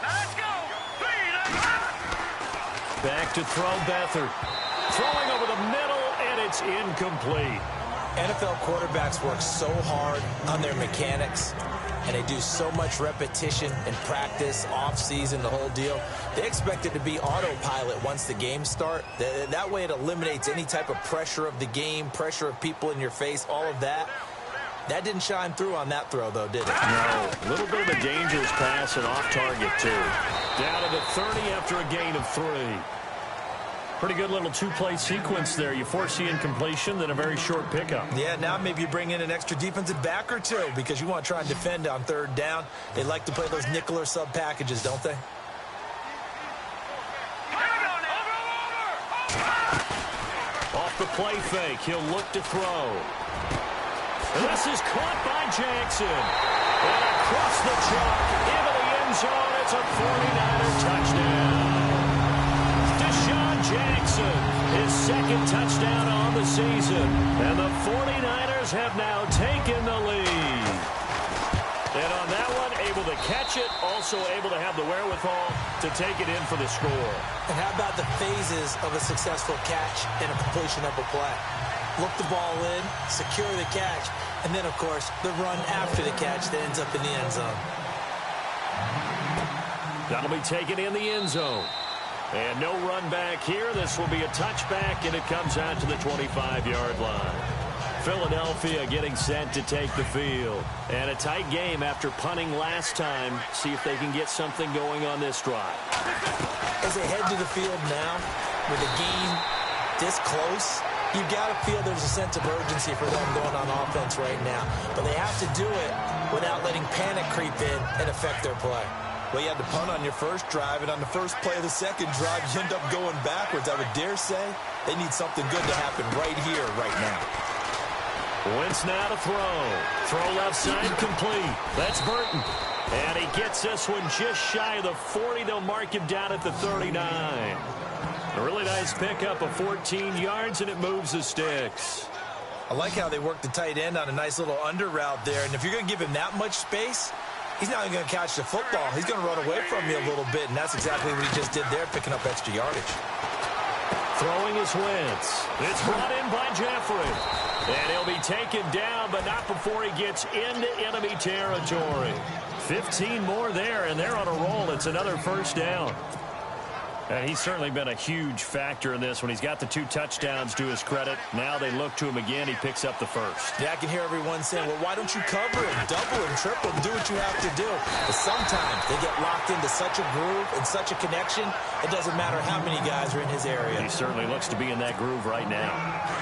Let's go. Back to throw Beathard. Throwing over the middle, and it's incomplete. NFL quarterbacks work so hard on their mechanics, and they do so much repetition and practice, off-season, the whole deal. They expect it to be autopilot once the games start. That way it eliminates any type of pressure of the game, pressure of people in your face, all of that. That didn't shine through on that throw, though, did it? No. A little bit of a dangerous pass and off target, too. Down to the 30 after a gain of 3. Pretty good little two-play sequence there. You force the incompletion, then a very short pickup. Yeah, now maybe you bring in an extra defensive back or two because you want to try and defend on 3rd down. They like to play those nickel or sub packages, don't they? Off the play fake, he'll look to throw. This is caught by Jackson. And across the chalk, into the end zone, it's a 49er touchdown. Jackson, his 2nd touchdown on the season. And the 49ers have now taken the lead. And on that one, able to catch it, also able to have the wherewithal to take it in for the score. And how about the phases of a successful catch and a completion of a play? Look the ball in, secure the catch, and then, of course, the run after the catch that ends up in the end zone. That'll be taken in the end zone. And no run back here. This will be a touchback, and it comes out to the 25-yard line. Philadelphia getting set to take the field. And a tight game after punting last time. See if they can get something going on this drive. As they head to the field now, with the game this close, you've got to feel there's a sense of urgency for them going on offense right now. But they have to do it without letting panic creep in and affect their play. Well, you had to punt on your first drive, and on the first play of the second drive, you end up going backwards. I would dare say they need something good to happen right here, right now. Wentz now to throw. Throw left side complete. That's Burton. And he gets this one just shy of the 40. They'll mark him down at the 39. A really nice pickup of 14 yards, and it moves the sticks. I like how they work the tight end on a nice little under route there. And if you're going to give him that much space, he's not even going to catch the football. He's going to run away from you a little bit, and that's exactly what he just did there, picking up extra yardage. Throwing is Wentz. It's brought in by Jeffrey. And he'll be taken down, but not before he gets into enemy territory. 15 more there, and they're on a roll. It's another first down. And he's certainly been a huge factor in this when he's got the 2 touchdowns to his credit. Now they look to him again. He picks up the first. Yeah, I can hear everyone saying, well, why don't you cover him, double him, triple him, do what you have to do. But sometimes they get locked into such a groove and such a connection, it doesn't matter how many guys are in his area. He certainly looks to be in that groove right now.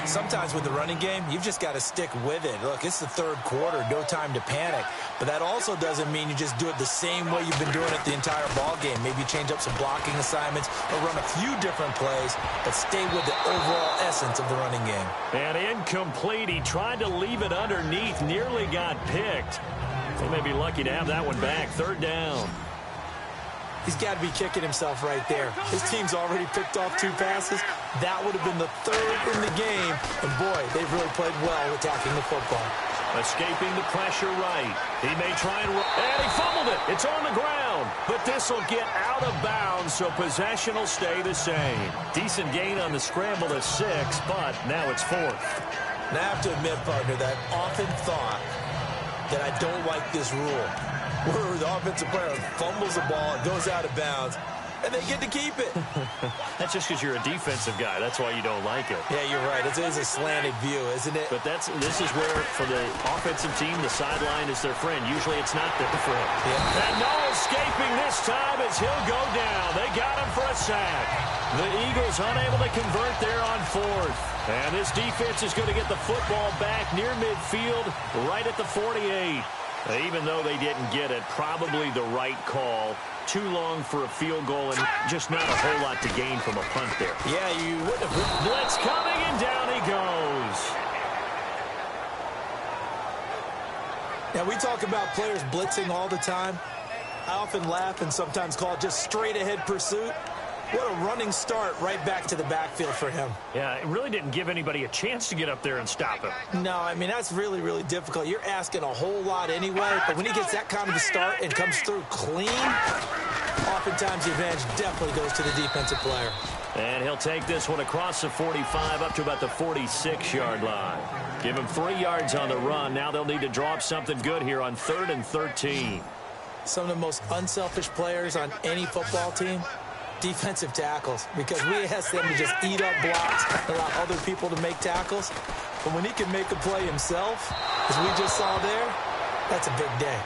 Sometimes with the running game, you've just got to stick with it. Look, it's the third quarter, no time to panic. But that also doesn't mean you just do it the same way you've been doing it the entire ball game. Maybe change up some blocking assignments or run a few different plays, but stay with the overall essence of the running game. And incomplete. He tried to leave it underneath, nearly got picked. They may be lucky to have that one back. Third down. He's got to be kicking himself right there. His team's already picked off 2 passes. That would have been the 3rd in the game. And, boy, they've really played well attacking the football. Escaping the pressure right. He may try and he fumbled it. It's on the ground. But this will get out of bounds, so possession will stay the same. Decent gain on the scramble to 6, but now it's 4th. And I have to admit, partner, that I've often thought that I don't like this rule, where the offensive player fumbles the ball, it goes out of bounds, and they get to keep it. That's just because you're a defensive guy. That's why you don't like it. Yeah, you're right. It is a slanted view, isn't it? But this is where, for the offensive team, the sideline is their friend. Usually it's not their friend. Yeah. And no escaping this time as he'll go down. They got him for a sack. The Eagles unable to convert there on 4th. And this defense is going to get the football back near midfield, right at the 48. Even though they didn't get it, probably the right call. Too long for a field goal and just not a whole lot to gain from a punt there. Yeah, you wouldn't have. Blitz coming, and down he goes. Now, we talk about players blitzing all the time. I often laugh and sometimes call it just straight-ahead pursuit. What a running start right back to the backfield for him. Yeah, it really didn't give anybody a chance to get up there and stop him. No, I mean, that's really, really difficult. You're asking a whole lot anyway, but when he gets that kind of a start and comes through clean, oftentimes the advantage definitely goes to the defensive player. And he'll take this one across the 45 up to about the 46-yard line. Give him 3 yards on the run. Now they'll need to draw up something good here on 3rd and 13. Some of the most unselfish players on any football team, defensive tackles, because we ask them to just eat up blocks, allow other people to make tackles. But when he can make a play himself, as we just saw there, that's a big day.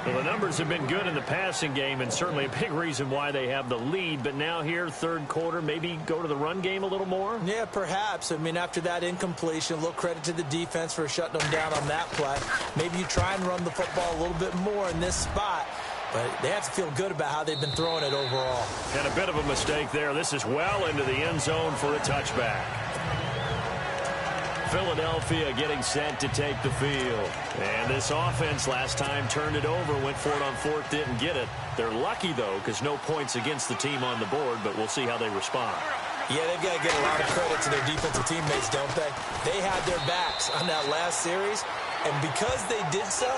Well, the numbers have been good in the passing game, and certainly a big reason why they have the lead. But now here, 3rd quarter, maybe go to the run game a little more? Yeah, perhaps. I mean, after that incompletion, a little credit to the defense for shutting them down on that play. Maybe you try and run the football a little bit more in this spot. But they have to feel good about how they've been throwing it overall. And a bit of a mistake there. This is well into the end zone for a touchback. Philadelphia getting set to take the field. And this offense last time turned it over, went for it on 4th, didn't get it. They're lucky, though, because no points against the team on the board, but we'll see how they respond. Yeah, they've got to get a lot of credit to their defensive teammates, don't they? They had their backs on that last series, And because they did so,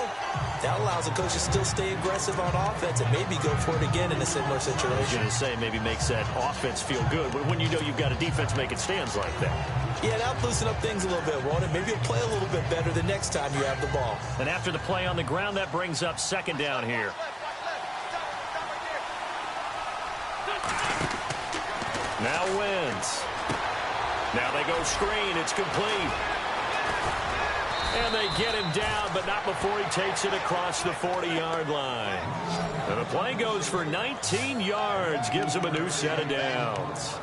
that allows the coach to still stay aggressive on offense and maybe go for it again in a similar situation. I was going to say maybe makes that offense feel good, but when you know you've got a defense making stands like that. Yeah, that'll loosen up things a little bit, won't it? Maybe you'll play a little bit better the next time you have the ball. And after the play on the ground, that brings up second down here. Now Wentz. Now they go screen. It's complete. And they get him down, but not before he takes it across the 40-yard line. And the play goes for 19 yards, gives him a new set of downs.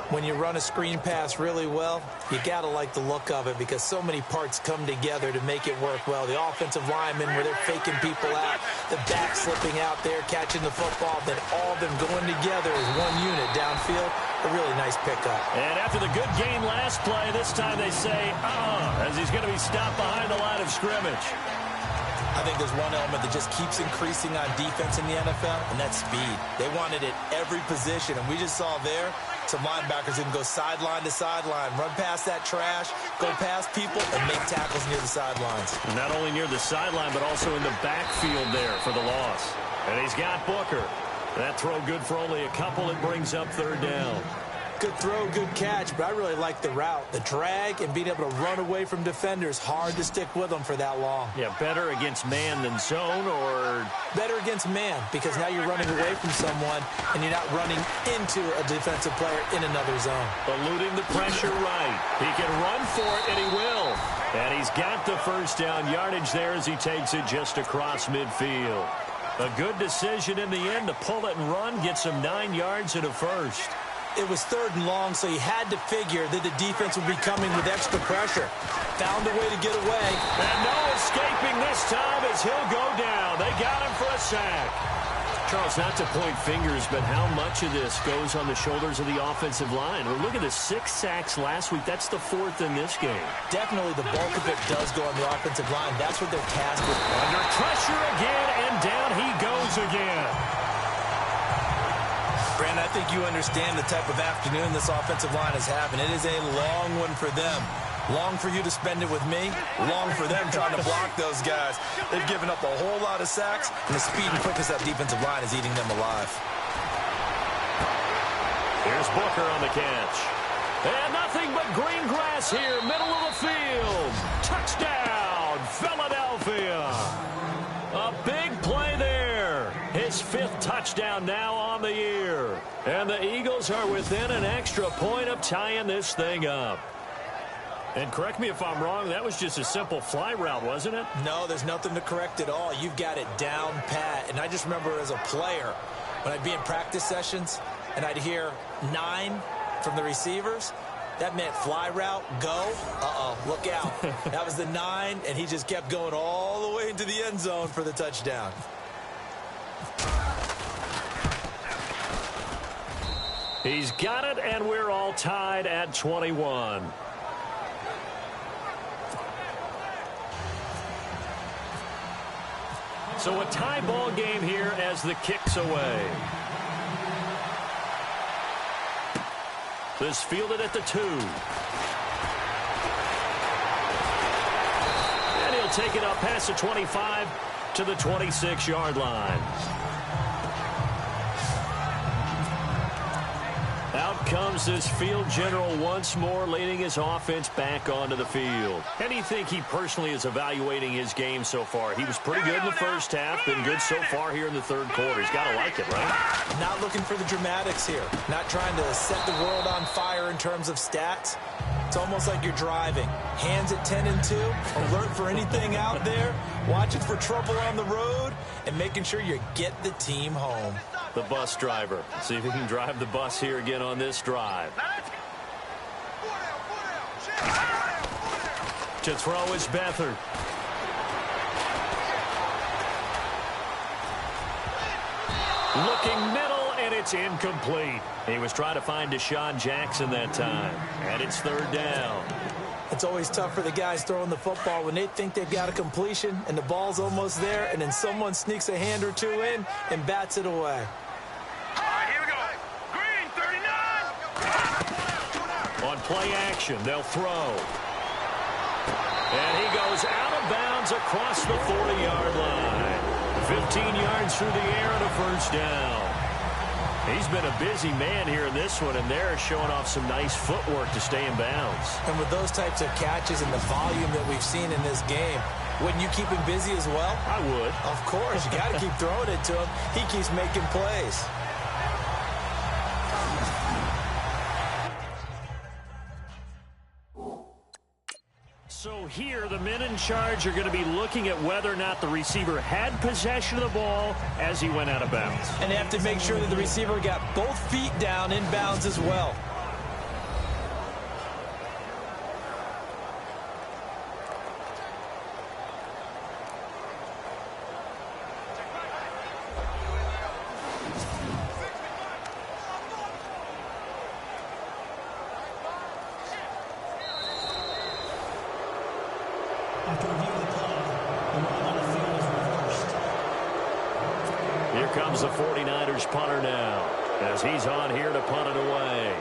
When you run a screen pass really well, you got to like the look of it because so many parts come together to make it work well. The offensive linemen where they're faking people out, the back slipping out there, catching the football, then all of them going together as one unit downfield. A really nice pickup. And after the good gain last play, this time they say, as he's going to be stopped behind the line of scrimmage. I think there's one element that just keeps increasing on defense in the NFL, and that's speed. They want it at every position, and we just saw there some linebackers who can go sideline to sideline, run past that trash, go past people, and make tackles near the sidelines. Not only near the sideline, but also in the backfield there for the loss. And he's got Booker. That throw good for only a couple. It brings up third down. Good throw, good catch, but I really like the route. The drag and being able to run away from defenders, hard to stick with them for that long. Yeah, better against man than zone, or? Better against man, because now you're running away from someone and you're not running into a defensive player in another zone. Eluding the pressure right. He can run for it, and he will. And he's got the first down yardage there as he takes it just across midfield. A good decision in the end to pull it and run, gets him 9 yards and a first. It was third and long, so he had to figure that the defense would be coming with extra pressure. Found a way to get away. And no escaping this time as he'll go down. They got him for a sack. Charles, not to point fingers, but how much of this goes on the shoulders of the offensive line? Well, look at the 6 sacks last week. That's the 4th in this game. Definitely the bulk of it does go on the offensive line. That's what they're tasked with. Under pressure again, and down he goes again. Brandon, I think you understand the type of afternoon this offensive line is having. It is a long one for them. Long for you to spend it with me. Long for them trying to block those guys. They've given up a whole lot of sacks, and the speed and quickness of that defensive line is eating them alive. Here's Booker on the catch. And nothing but green grass here, middle of the field. Touchdown, Philadelphia. A big play there. His 5th touchdown now on the year. And the Eagles are within an extra point of tying this thing up. And correct me if I'm wrong, that was just a simple fly route, wasn't it? No, there's nothing to correct at all. You've got it down pat. And I just remember as a player, when I'd be in practice sessions and I'd hear 9 from the receivers, that meant fly route, go. Look out. That was the 9, and he just kept going all the way into the end zone for the touchdown. He's got it, and we're all tied at 21. So a tie ball game here as the kick's away. This fielded at the 2. And he'll take it up past the 25 to the 26-yard line. Out comes this field general once more, leading his offense back onto the field. How do you think he personally is evaluating his game so far? He was pretty good in the first half, been good so far here in the third quarter. He's got to like it, right? Not looking for the dramatics here. Not trying to set the world on fire in terms of stats. It's almost like you're driving. Hands at 10 and 2, alert for anything out there, watching for trouble on the road, and making sure you get the team home. The bus driver. See if he can drive the bus here again on this drive. To throw is Beathard. Looking middle, and it's incomplete. He was trying to find Deshaun Jackson that time. And it's third down. It's always tough for the guys throwing the football when they think they've got a completion and the ball's almost there, and then someone sneaks a hand or 2 in and bats it away. Here we go. Green, 39. On play action, they'll throw. And he goes out of of bounds across the 40-yard line. 15 yards through the air and a first down. He's been a busy man here in this one, and they're showing off some nice footwork to stay in bounds. And with those types of catches and the volume that we've seen in this game, wouldn't you keep him busy as well? I would. Of course. You got to keep throwing it to him. He keeps making plays. So here, the men in charge are going to be looking at whether or not the receiver had possession of the ball as he went out of bounds. And they have to make sure that the receiver got both feet down in bounds as well. After reviewing the play, the run on the field is reversed. Here comes the 49ers punter now, as he's on here to punt it away.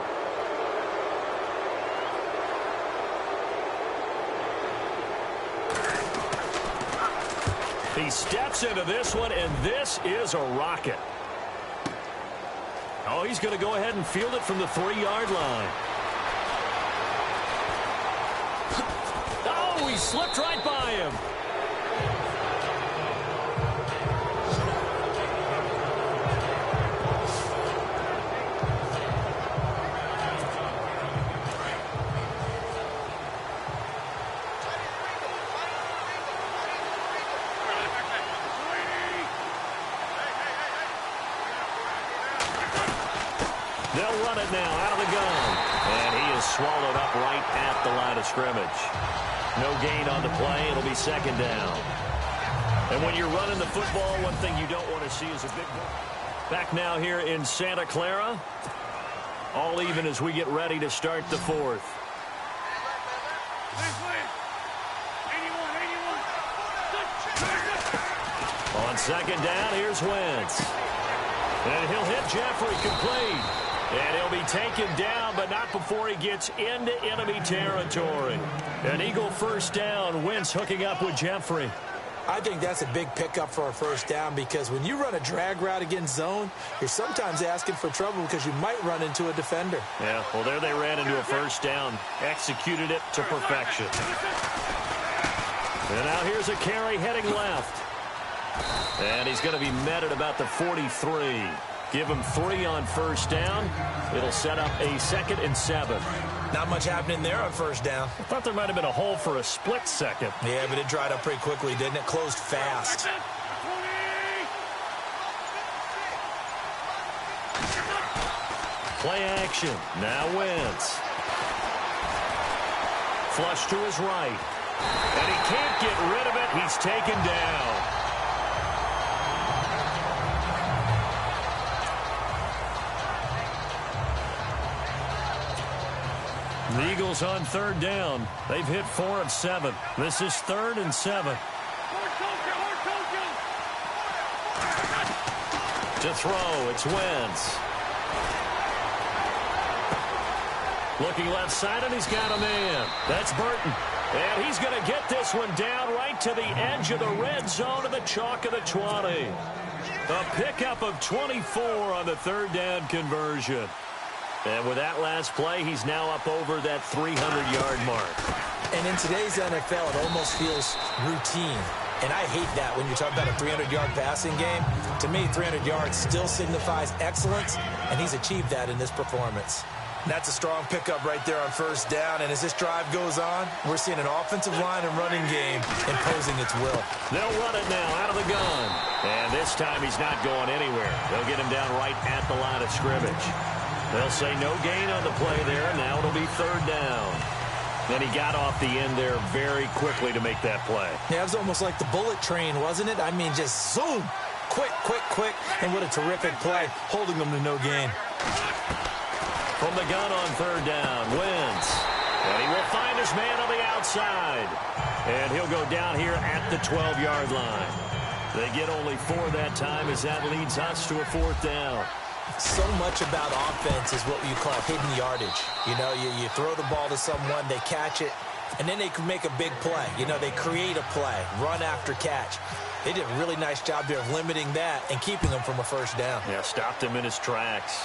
He steps into this one, and this is a rocket. Oh, he's going to go ahead and field it from the 3-yard line. Oh, he slipped right by him. They'll run it now out of the gun. And he is swallowed up right at the line of scrimmage. No gain on the play. It'll be second down. And when you're running the football, one thing you don't want to see is a big ball. Back now here in Santa Clara. All even as we get ready to start the fourth. On second down, here's Wentz. And he'll hit Jeffrey complete. And he'll be taken down, but not before he gets into enemy territory. An Eagle first down. Wentz hooking up with Jeffrey. I think that's a big pickup for a first down because when you run a drag route against zone, you're sometimes asking for trouble because you might run into a defender. Yeah, well, there they ran into a first down. Executed it to perfection. And now here's a carry heading left. And he's going to be met at about the 43. Give him 3 on first down. It'll set up a 2nd and 7. Not much happening there on first down. I thought there might have been a hole for a split second. Yeah, but it dried up pretty quickly, didn't it? Closed fast. Play action. Now Wentz. Flush to his right. And he can't get rid of it. He's taken down. The Eagles on third down. They've hit 4 of 7. This is 3rd and 7. To throw, it's Wentz. Looking left side, and he's got a man. That's Burton. And he's going to get this one down right to the edge of the red zone of the chalk of the 20. A pickup of 24 on the third down conversion. And with that last play, he's now up over that 300-yard mark. And in today's NFL, it almost feels routine. And I hate that when you talk about a 300-yard passing game. To me, 300 yards still signifies excellence, and he's achieved that in this performance. That's a strong pickup right there on first down. And as this drive goes on, we're seeing an offensive line and running game imposing its will. They'll run it now out of the gun. And this time he's not going anywhere. They'll get him down right at the line of scrimmage. They'll say no gain on the play there. Now it'll be third down. Then he got off the end there very quickly to make that play. Yeah, it was almost like the bullet train, wasn't it? I mean, just zoom. Quick, quick, quick. And what a terrific play, holding them to no gain. From the gun on third down, Wentz. And he will find his man on the outside. And he'll go down here at the 12-yard line. They get only 4 that time as that leads us to a 4th down. So much about offense is what you call hidden yardage. You know, you throw the ball to someone, they catch it, and then they can make a big play. You know, they create a play, run after catch. They did a really nice job there of limiting that and keeping him from a first down. Yeah, stopped him in his tracks.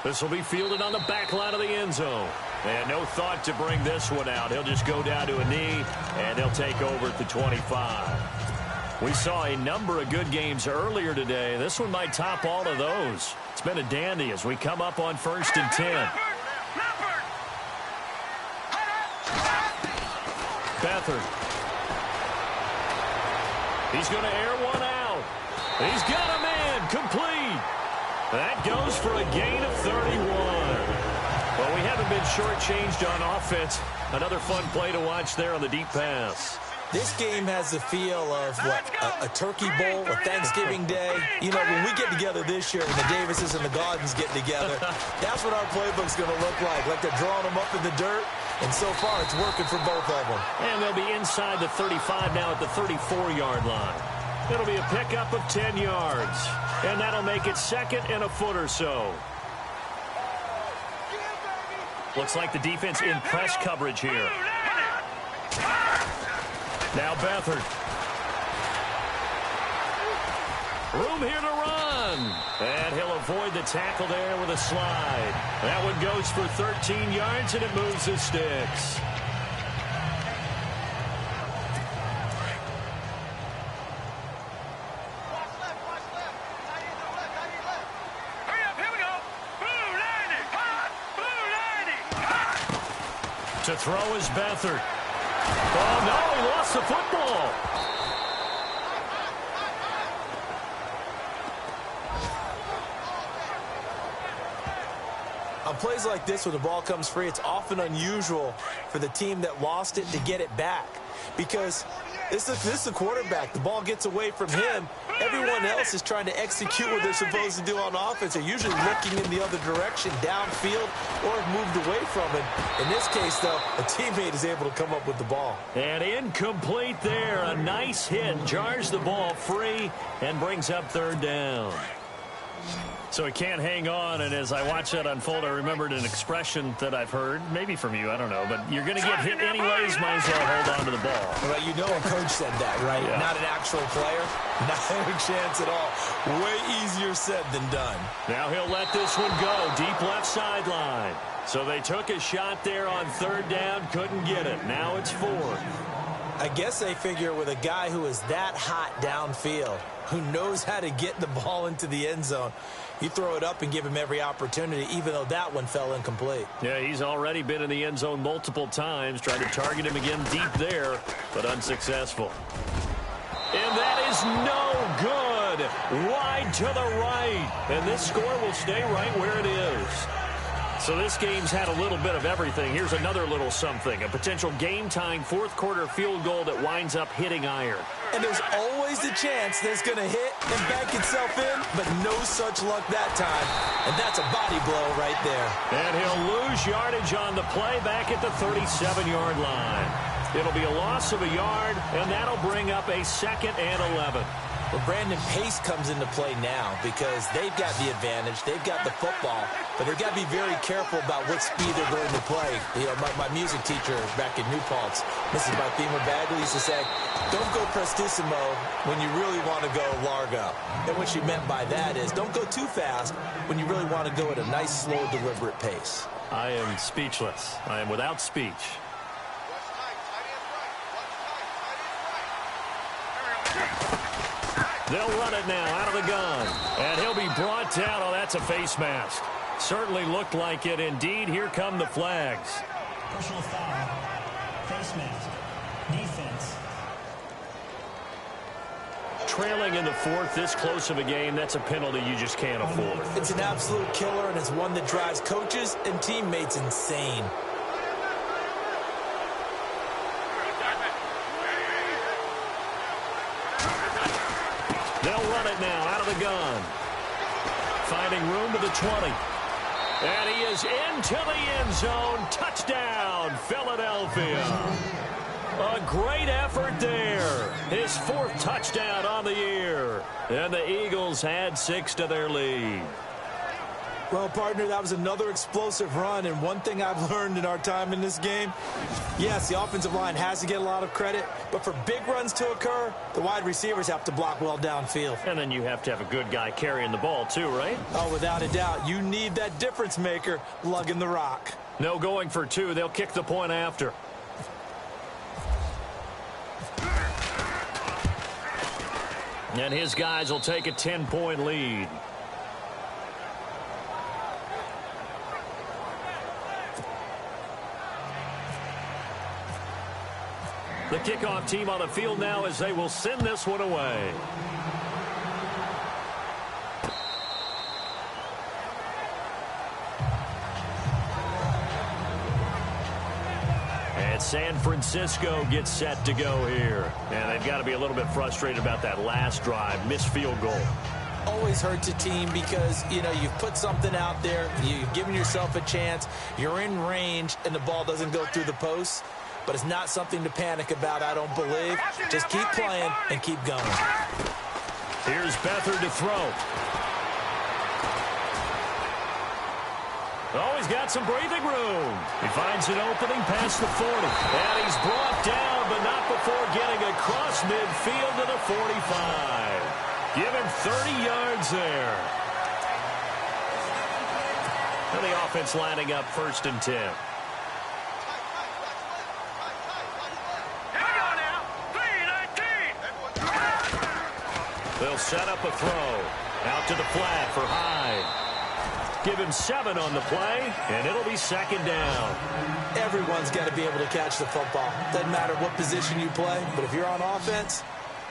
This will be fielded on the back line of the end zone. And no thought to bring this one out. He'll just go down to a knee, and they'll take over at the 25. We saw a number of good games earlier today. This one might top all of those. It's been a dandy as we come up on 1st and 10. Beathard. He's going to air one out. He's got a man complete. That goes for a gain of 31. Well, we haven't been shortchanged on offense. Another fun play to watch there on the deep pass. This game has the feel of, what, a turkey bowl, a Thanksgiving day. You know, when we get together this year, when the Davises and the Gaudens get together, that's what our playbook's going to look like they're drawing them up in the dirt. And so far, it's working for both of them. And they'll be inside the 35 now at the 34-yard line. It'll be a pickup of 10 yards. And that'll make it 2nd and a foot or so. Looks like the defense in press coverage here. Now Beathard. Room here to run. And he'll avoid the tackle there with a slide. That one goes for 13 yards, and it moves the sticks. To throw is Beathard. Oh, no, he lost the football. On plays like this, when the ball comes free, it's often unusual for the team that lost it to get it back. Because this is the quarterback. The ball gets away from him. Everyone else is trying to execute what they're supposed to do on offense. They're usually looking in the other direction, downfield, or have moved away from it. In this case, though, a teammate is able to come up with the ball. And incomplete there. A nice hit. Jars the ball free and brings up 3rd down. So he can't hang on, and as I watch that unfold, I remembered an expression that I've heard, maybe from you, I don't know, but you're going to get hit anyways, might as well hold on to the ball. Well, you know a coach said that, right? Yeah. Not an actual player. Not a chance at all. Way easier said than done. Now he'll let this one go, deep left sideline. So they took a shot there on 3rd down, couldn't get it. Now it's 4th. I guess they figure with a guy who is that hot downfield, who knows how to get the ball into the end zone, you throw it up and give him every opportunity, even though that one fell incomplete. Yeah, he's already been in the end zone multiple times, trying to target him again deep there, but unsuccessful. And that is no good. Wide to the right. And this score will stay right where it is. So this game's had a little bit of everything. Here's another little something. A potential game-tying 4th-quarter field goal that winds up hitting iron. And there's always a chance that it's going to hit and bank itself in, but no such luck that time. And that's a body blow right there. And he'll lose yardage on the play back at the 37-yard line. It'll be a loss of a yard, and that'll bring up a 2nd and 11. Well, Brandon, pace comes into play now because they've got the advantage. They've got the football, but they've got to be very careful about what speed they're going to play. You know, my music teacher back in New Paltz, Mrs. Bifema Bagley, used to say, don't go prestissimo when you really want to go largo. And what she meant by that is don't go too fast when you really want to go at a nice, slow, deliberate pace. I am speechless. I am without speech. They'll run it now out of the gun. And he'll be brought down. Oh, that's a face mask. Certainly looked like it. Indeed, here come the flags. Personal foul. Face mask. Defense. Trailing in the 4th, this close of a game, that's a penalty you just can't afford. It's an absolute killer, and it's one that drives coaches and teammates insane. They'll run it now out of the gun. Finding room to the 20. And he is into the end zone. Touchdown, Philadelphia. A great effort there. His 4th touchdown on the year. And the Eagles add 6 to their lead. Well, partner, that was another explosive run, and one thing I've learned in our time in this game, yes, the offensive line has to get a lot of credit, but for big runs to occur, the wide receivers have to block well downfield. And then you have to have a good guy carrying the ball too, right? Oh, without a doubt. You need that difference maker lugging the rock. No going for two. They'll kick the point after. And his guys will take a 10-point lead. The kickoff team on the field now as they will send this one away. And San Francisco gets set to go here. And they've got to be a little bit frustrated about that last drive, missed field goal. Always hurts a team because, you know, you've put something out there, you've given yourself a chance, you're in range, and the ball doesn't go through the post. But it's not something to panic about, I don't believe. Just keep playing and keep going. Here's Beathard to throw. Oh, he's got some breathing room. He finds an opening past the 40. And he's brought down, but not before getting across midfield to the 45. Give him 30 yards there. And the offense lining up 1st and 10. They'll set up a throw. Out to the flat for Hyde. Give him 7 on the play, and it'll be 2nd down. Everyone's got to be able to catch the football. Doesn't matter what position you play, but if you're on offense,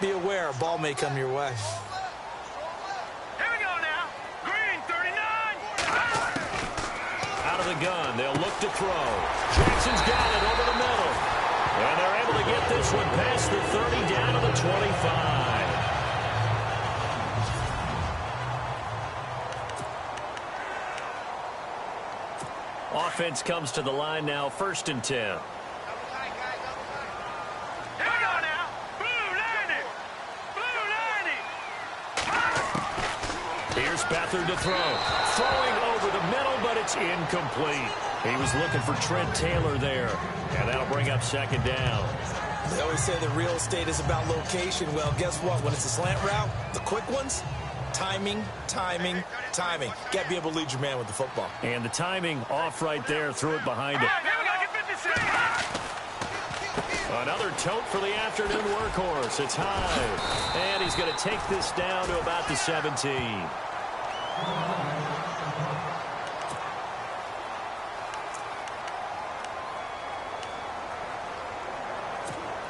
be aware a ball may come your way. Here we go now. Green, 39. Out of the gun, they'll look to throw. Jackson's got it over the middle. And they're able to get this one past the 30 down to the 25. Offense comes to the line now, 1st and 10. Here we go now. Blue 90. Blue 90. Here's Beathard to throw. Throwing over the middle, but it's incomplete. He was looking for Trent Taylor there. And that'll bring up 2nd down. They always say the real estate is about location. Well, guess what? When it's a slant route, the quick ones, timing, timing, timing. Got to be able to lead your man with the football. And the timing off right there. Threw it behind him. Here we go. Get 56. Another tote for the afternoon workhorse. It's Hyde. And he's going to take this down to about the 17.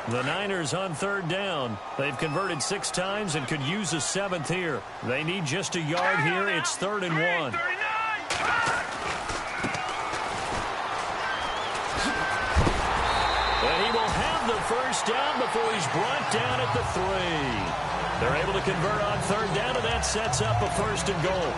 The Niners on 3rd down. They've converted 6 times and could use a 7th here. They need just a yard here. It's 3rd and 1. And he will have the 1st down before he's brought down at the 3. They're able to convert on 3rd down, and that sets up a 1st and goal.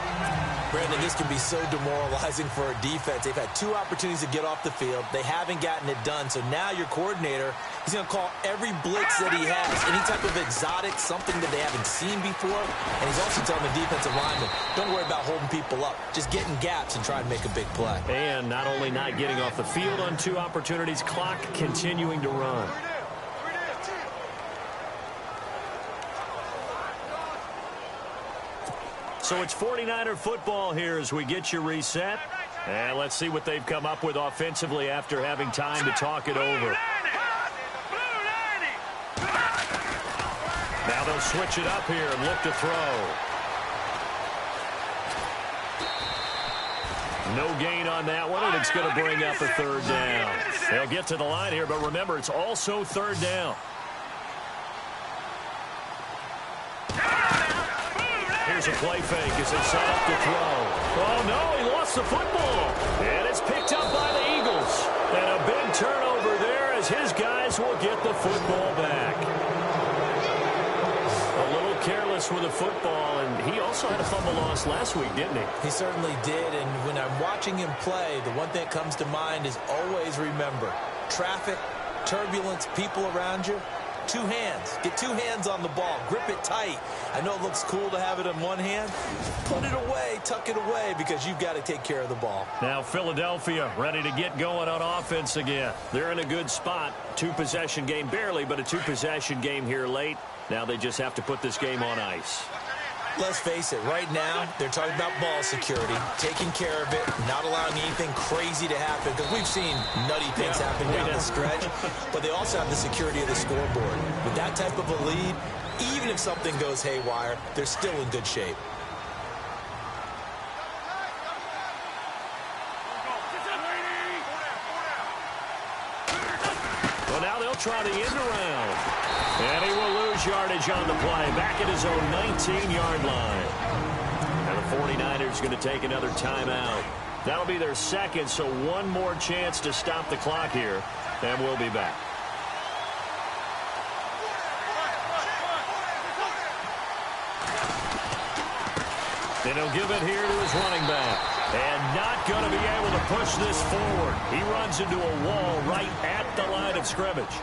Brandon, this can be so demoralizing for a defense. They've had 2 opportunities to get off the field. They haven't gotten it done. So now your coordinator, he's going to call every blitz that he has, any type of exotic, something that they haven't seen before. And he's also telling the defensive lineman, don't worry about holding people up. Just get in gaps and try and make a big play. And not only not getting off the field on 2 opportunities, clock continuing to run. So it's 49er football here as we get you reset. And let's see what they've come up with offensively after having time to talk it over. Now they'll switch it up here and look to throw. No gain on that one, and it's going to bring up a 3rd down. They'll get to the line here, but remember, it's also 3rd down. Here's a play fake as they set up to throw. Oh, no, he lost the football. And it's picked up by the Eagles. And a big turnover there as his guys will get the football back. A little careless with the football, and he also had a fumble loss last week, didn't he? He certainly did, and when I'm watching him play, the one thing that comes to mind is always remember, traffic, turbulence, people around you, two hands. Get two hands on the ball. Grip it tight. I know it looks cool to have it in one hand. Put it away, tuck it away, because you've got to take care of the ball. Now Philadelphia ready to get going on offense again. They're in a good spot. Two-possession game, barely, but a two-possession game here late. Now they just have to put this game on ice. Let's face it, right now, they're talking about ball security, taking care of it, not allowing anything crazy to happen, because we've seen nutty things happen down the stretch, but they also have the security of the scoreboard. With that type of a lead, even if something goes haywire, they're still in good shape. Well, now they'll try the end around. And he will lose yardage on the play, back at his own 19-yard line. And the 49ers going to take another timeout. That'll be their second, so one more chance to stop the clock here, and we'll be back. And he'll give it here to his running back. And not going to be able to push this forward. He runs into a wall right at the line of scrimmage.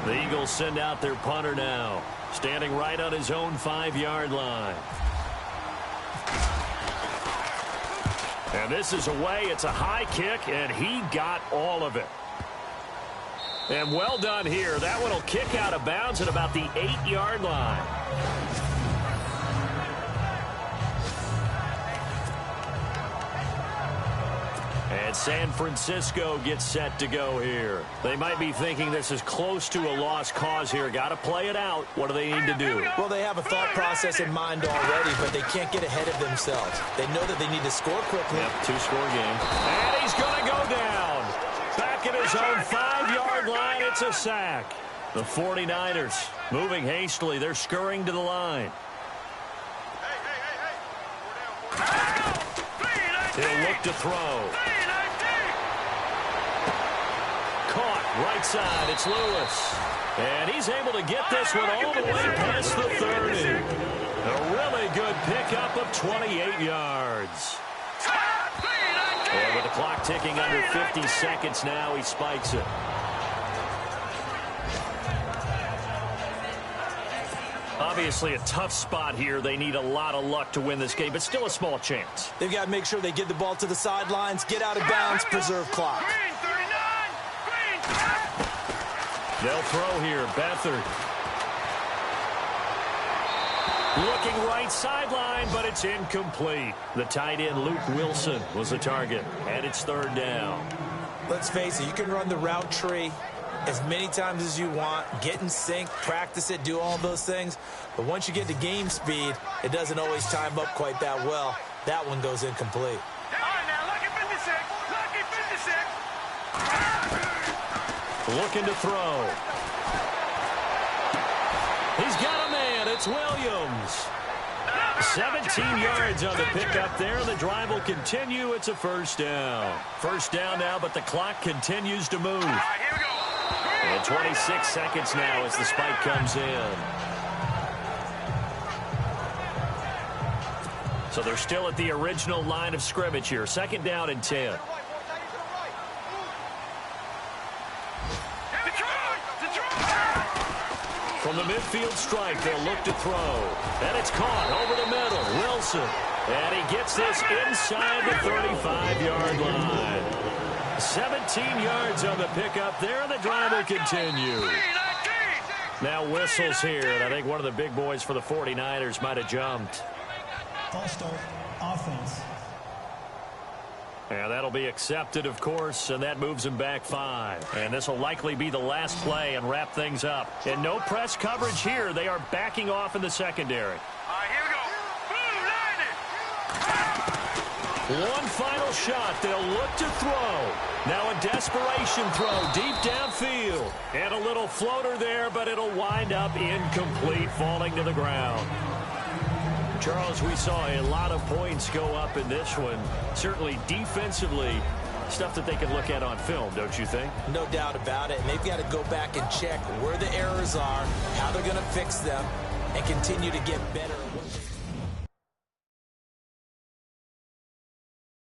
The Eagles send out their punter now, standing right on his own 5-yard line. And this is away. It's a high kick, and he got all of it. And well done here. That one will kick out of bounds at about the 8-yard line. And San Francisco gets set to go here. They might be thinking this is close to a lost cause here. Got to play it out. What do they need to do? Well, they have a thought process in mind already, but they can't get ahead of themselves. They know that they need to score quickly. Yep, two-score game. And he's going to go down. Back at his own 5-yard line, it's a sack. The 49ers moving hastily. They're scurrying to the line. He'll look to throw. Caught right side. It's Lewis. And he's able to get this one all the way past the 30. A really good pickup of 28 yards. And with the clock ticking under 50 seconds now, he spikes it. Obviously a tough spot here. They need a lot of luck to win this game, but still a small chance. They've got to make sure they get the ball to the sidelines, get out of bounds, preserve clock. They'll throw here. Beathard. Looking right sideline, but it's incomplete. The tight end, Luke Wilson, was the target, and it's third down. Let's face it, you can run the route tree as many times as you want, get in sync, practice it, do all those things. But once you get to game speed, it doesn't always time up quite that well. That one goes incomplete. All right, now, lucky 56. Lucky 56. Looking to throw. He's got a man. It's Williams. 17 yards on the pickup there. The drive will continue. It's a first down. First down now, but the clock continues to move. All right, here we go. And 26 seconds now as the spike comes in. So they're still at the original line of scrimmage here. Second down and 10. From the midfield strike, they'll look to throw. And it's caught over the middle. Wilson. And he gets this inside the 35-yard line. 17 yards on the pickup there, and the drive will continue. Now whistles here, and I think one of the big boys for the 49ers might have jumped. False start, offense. And that'll be accepted, of course, and that moves him back 5. And this will likely be the last play and wrap things up. And no press coverage here. They are backing off in the secondary. All right, here we go. One final shot. They'll look to throw. Now a desperation throw deep downfield. And a little floater there, but it'll wind up incomplete, falling to the ground. Charles, we saw a lot of points go up in this one. Certainly defensively, stuff that they can look at on film, don't you think? No doubt about it. And they've got to go back and check where the errors are, how they're going to fix them, and continue to get better at what they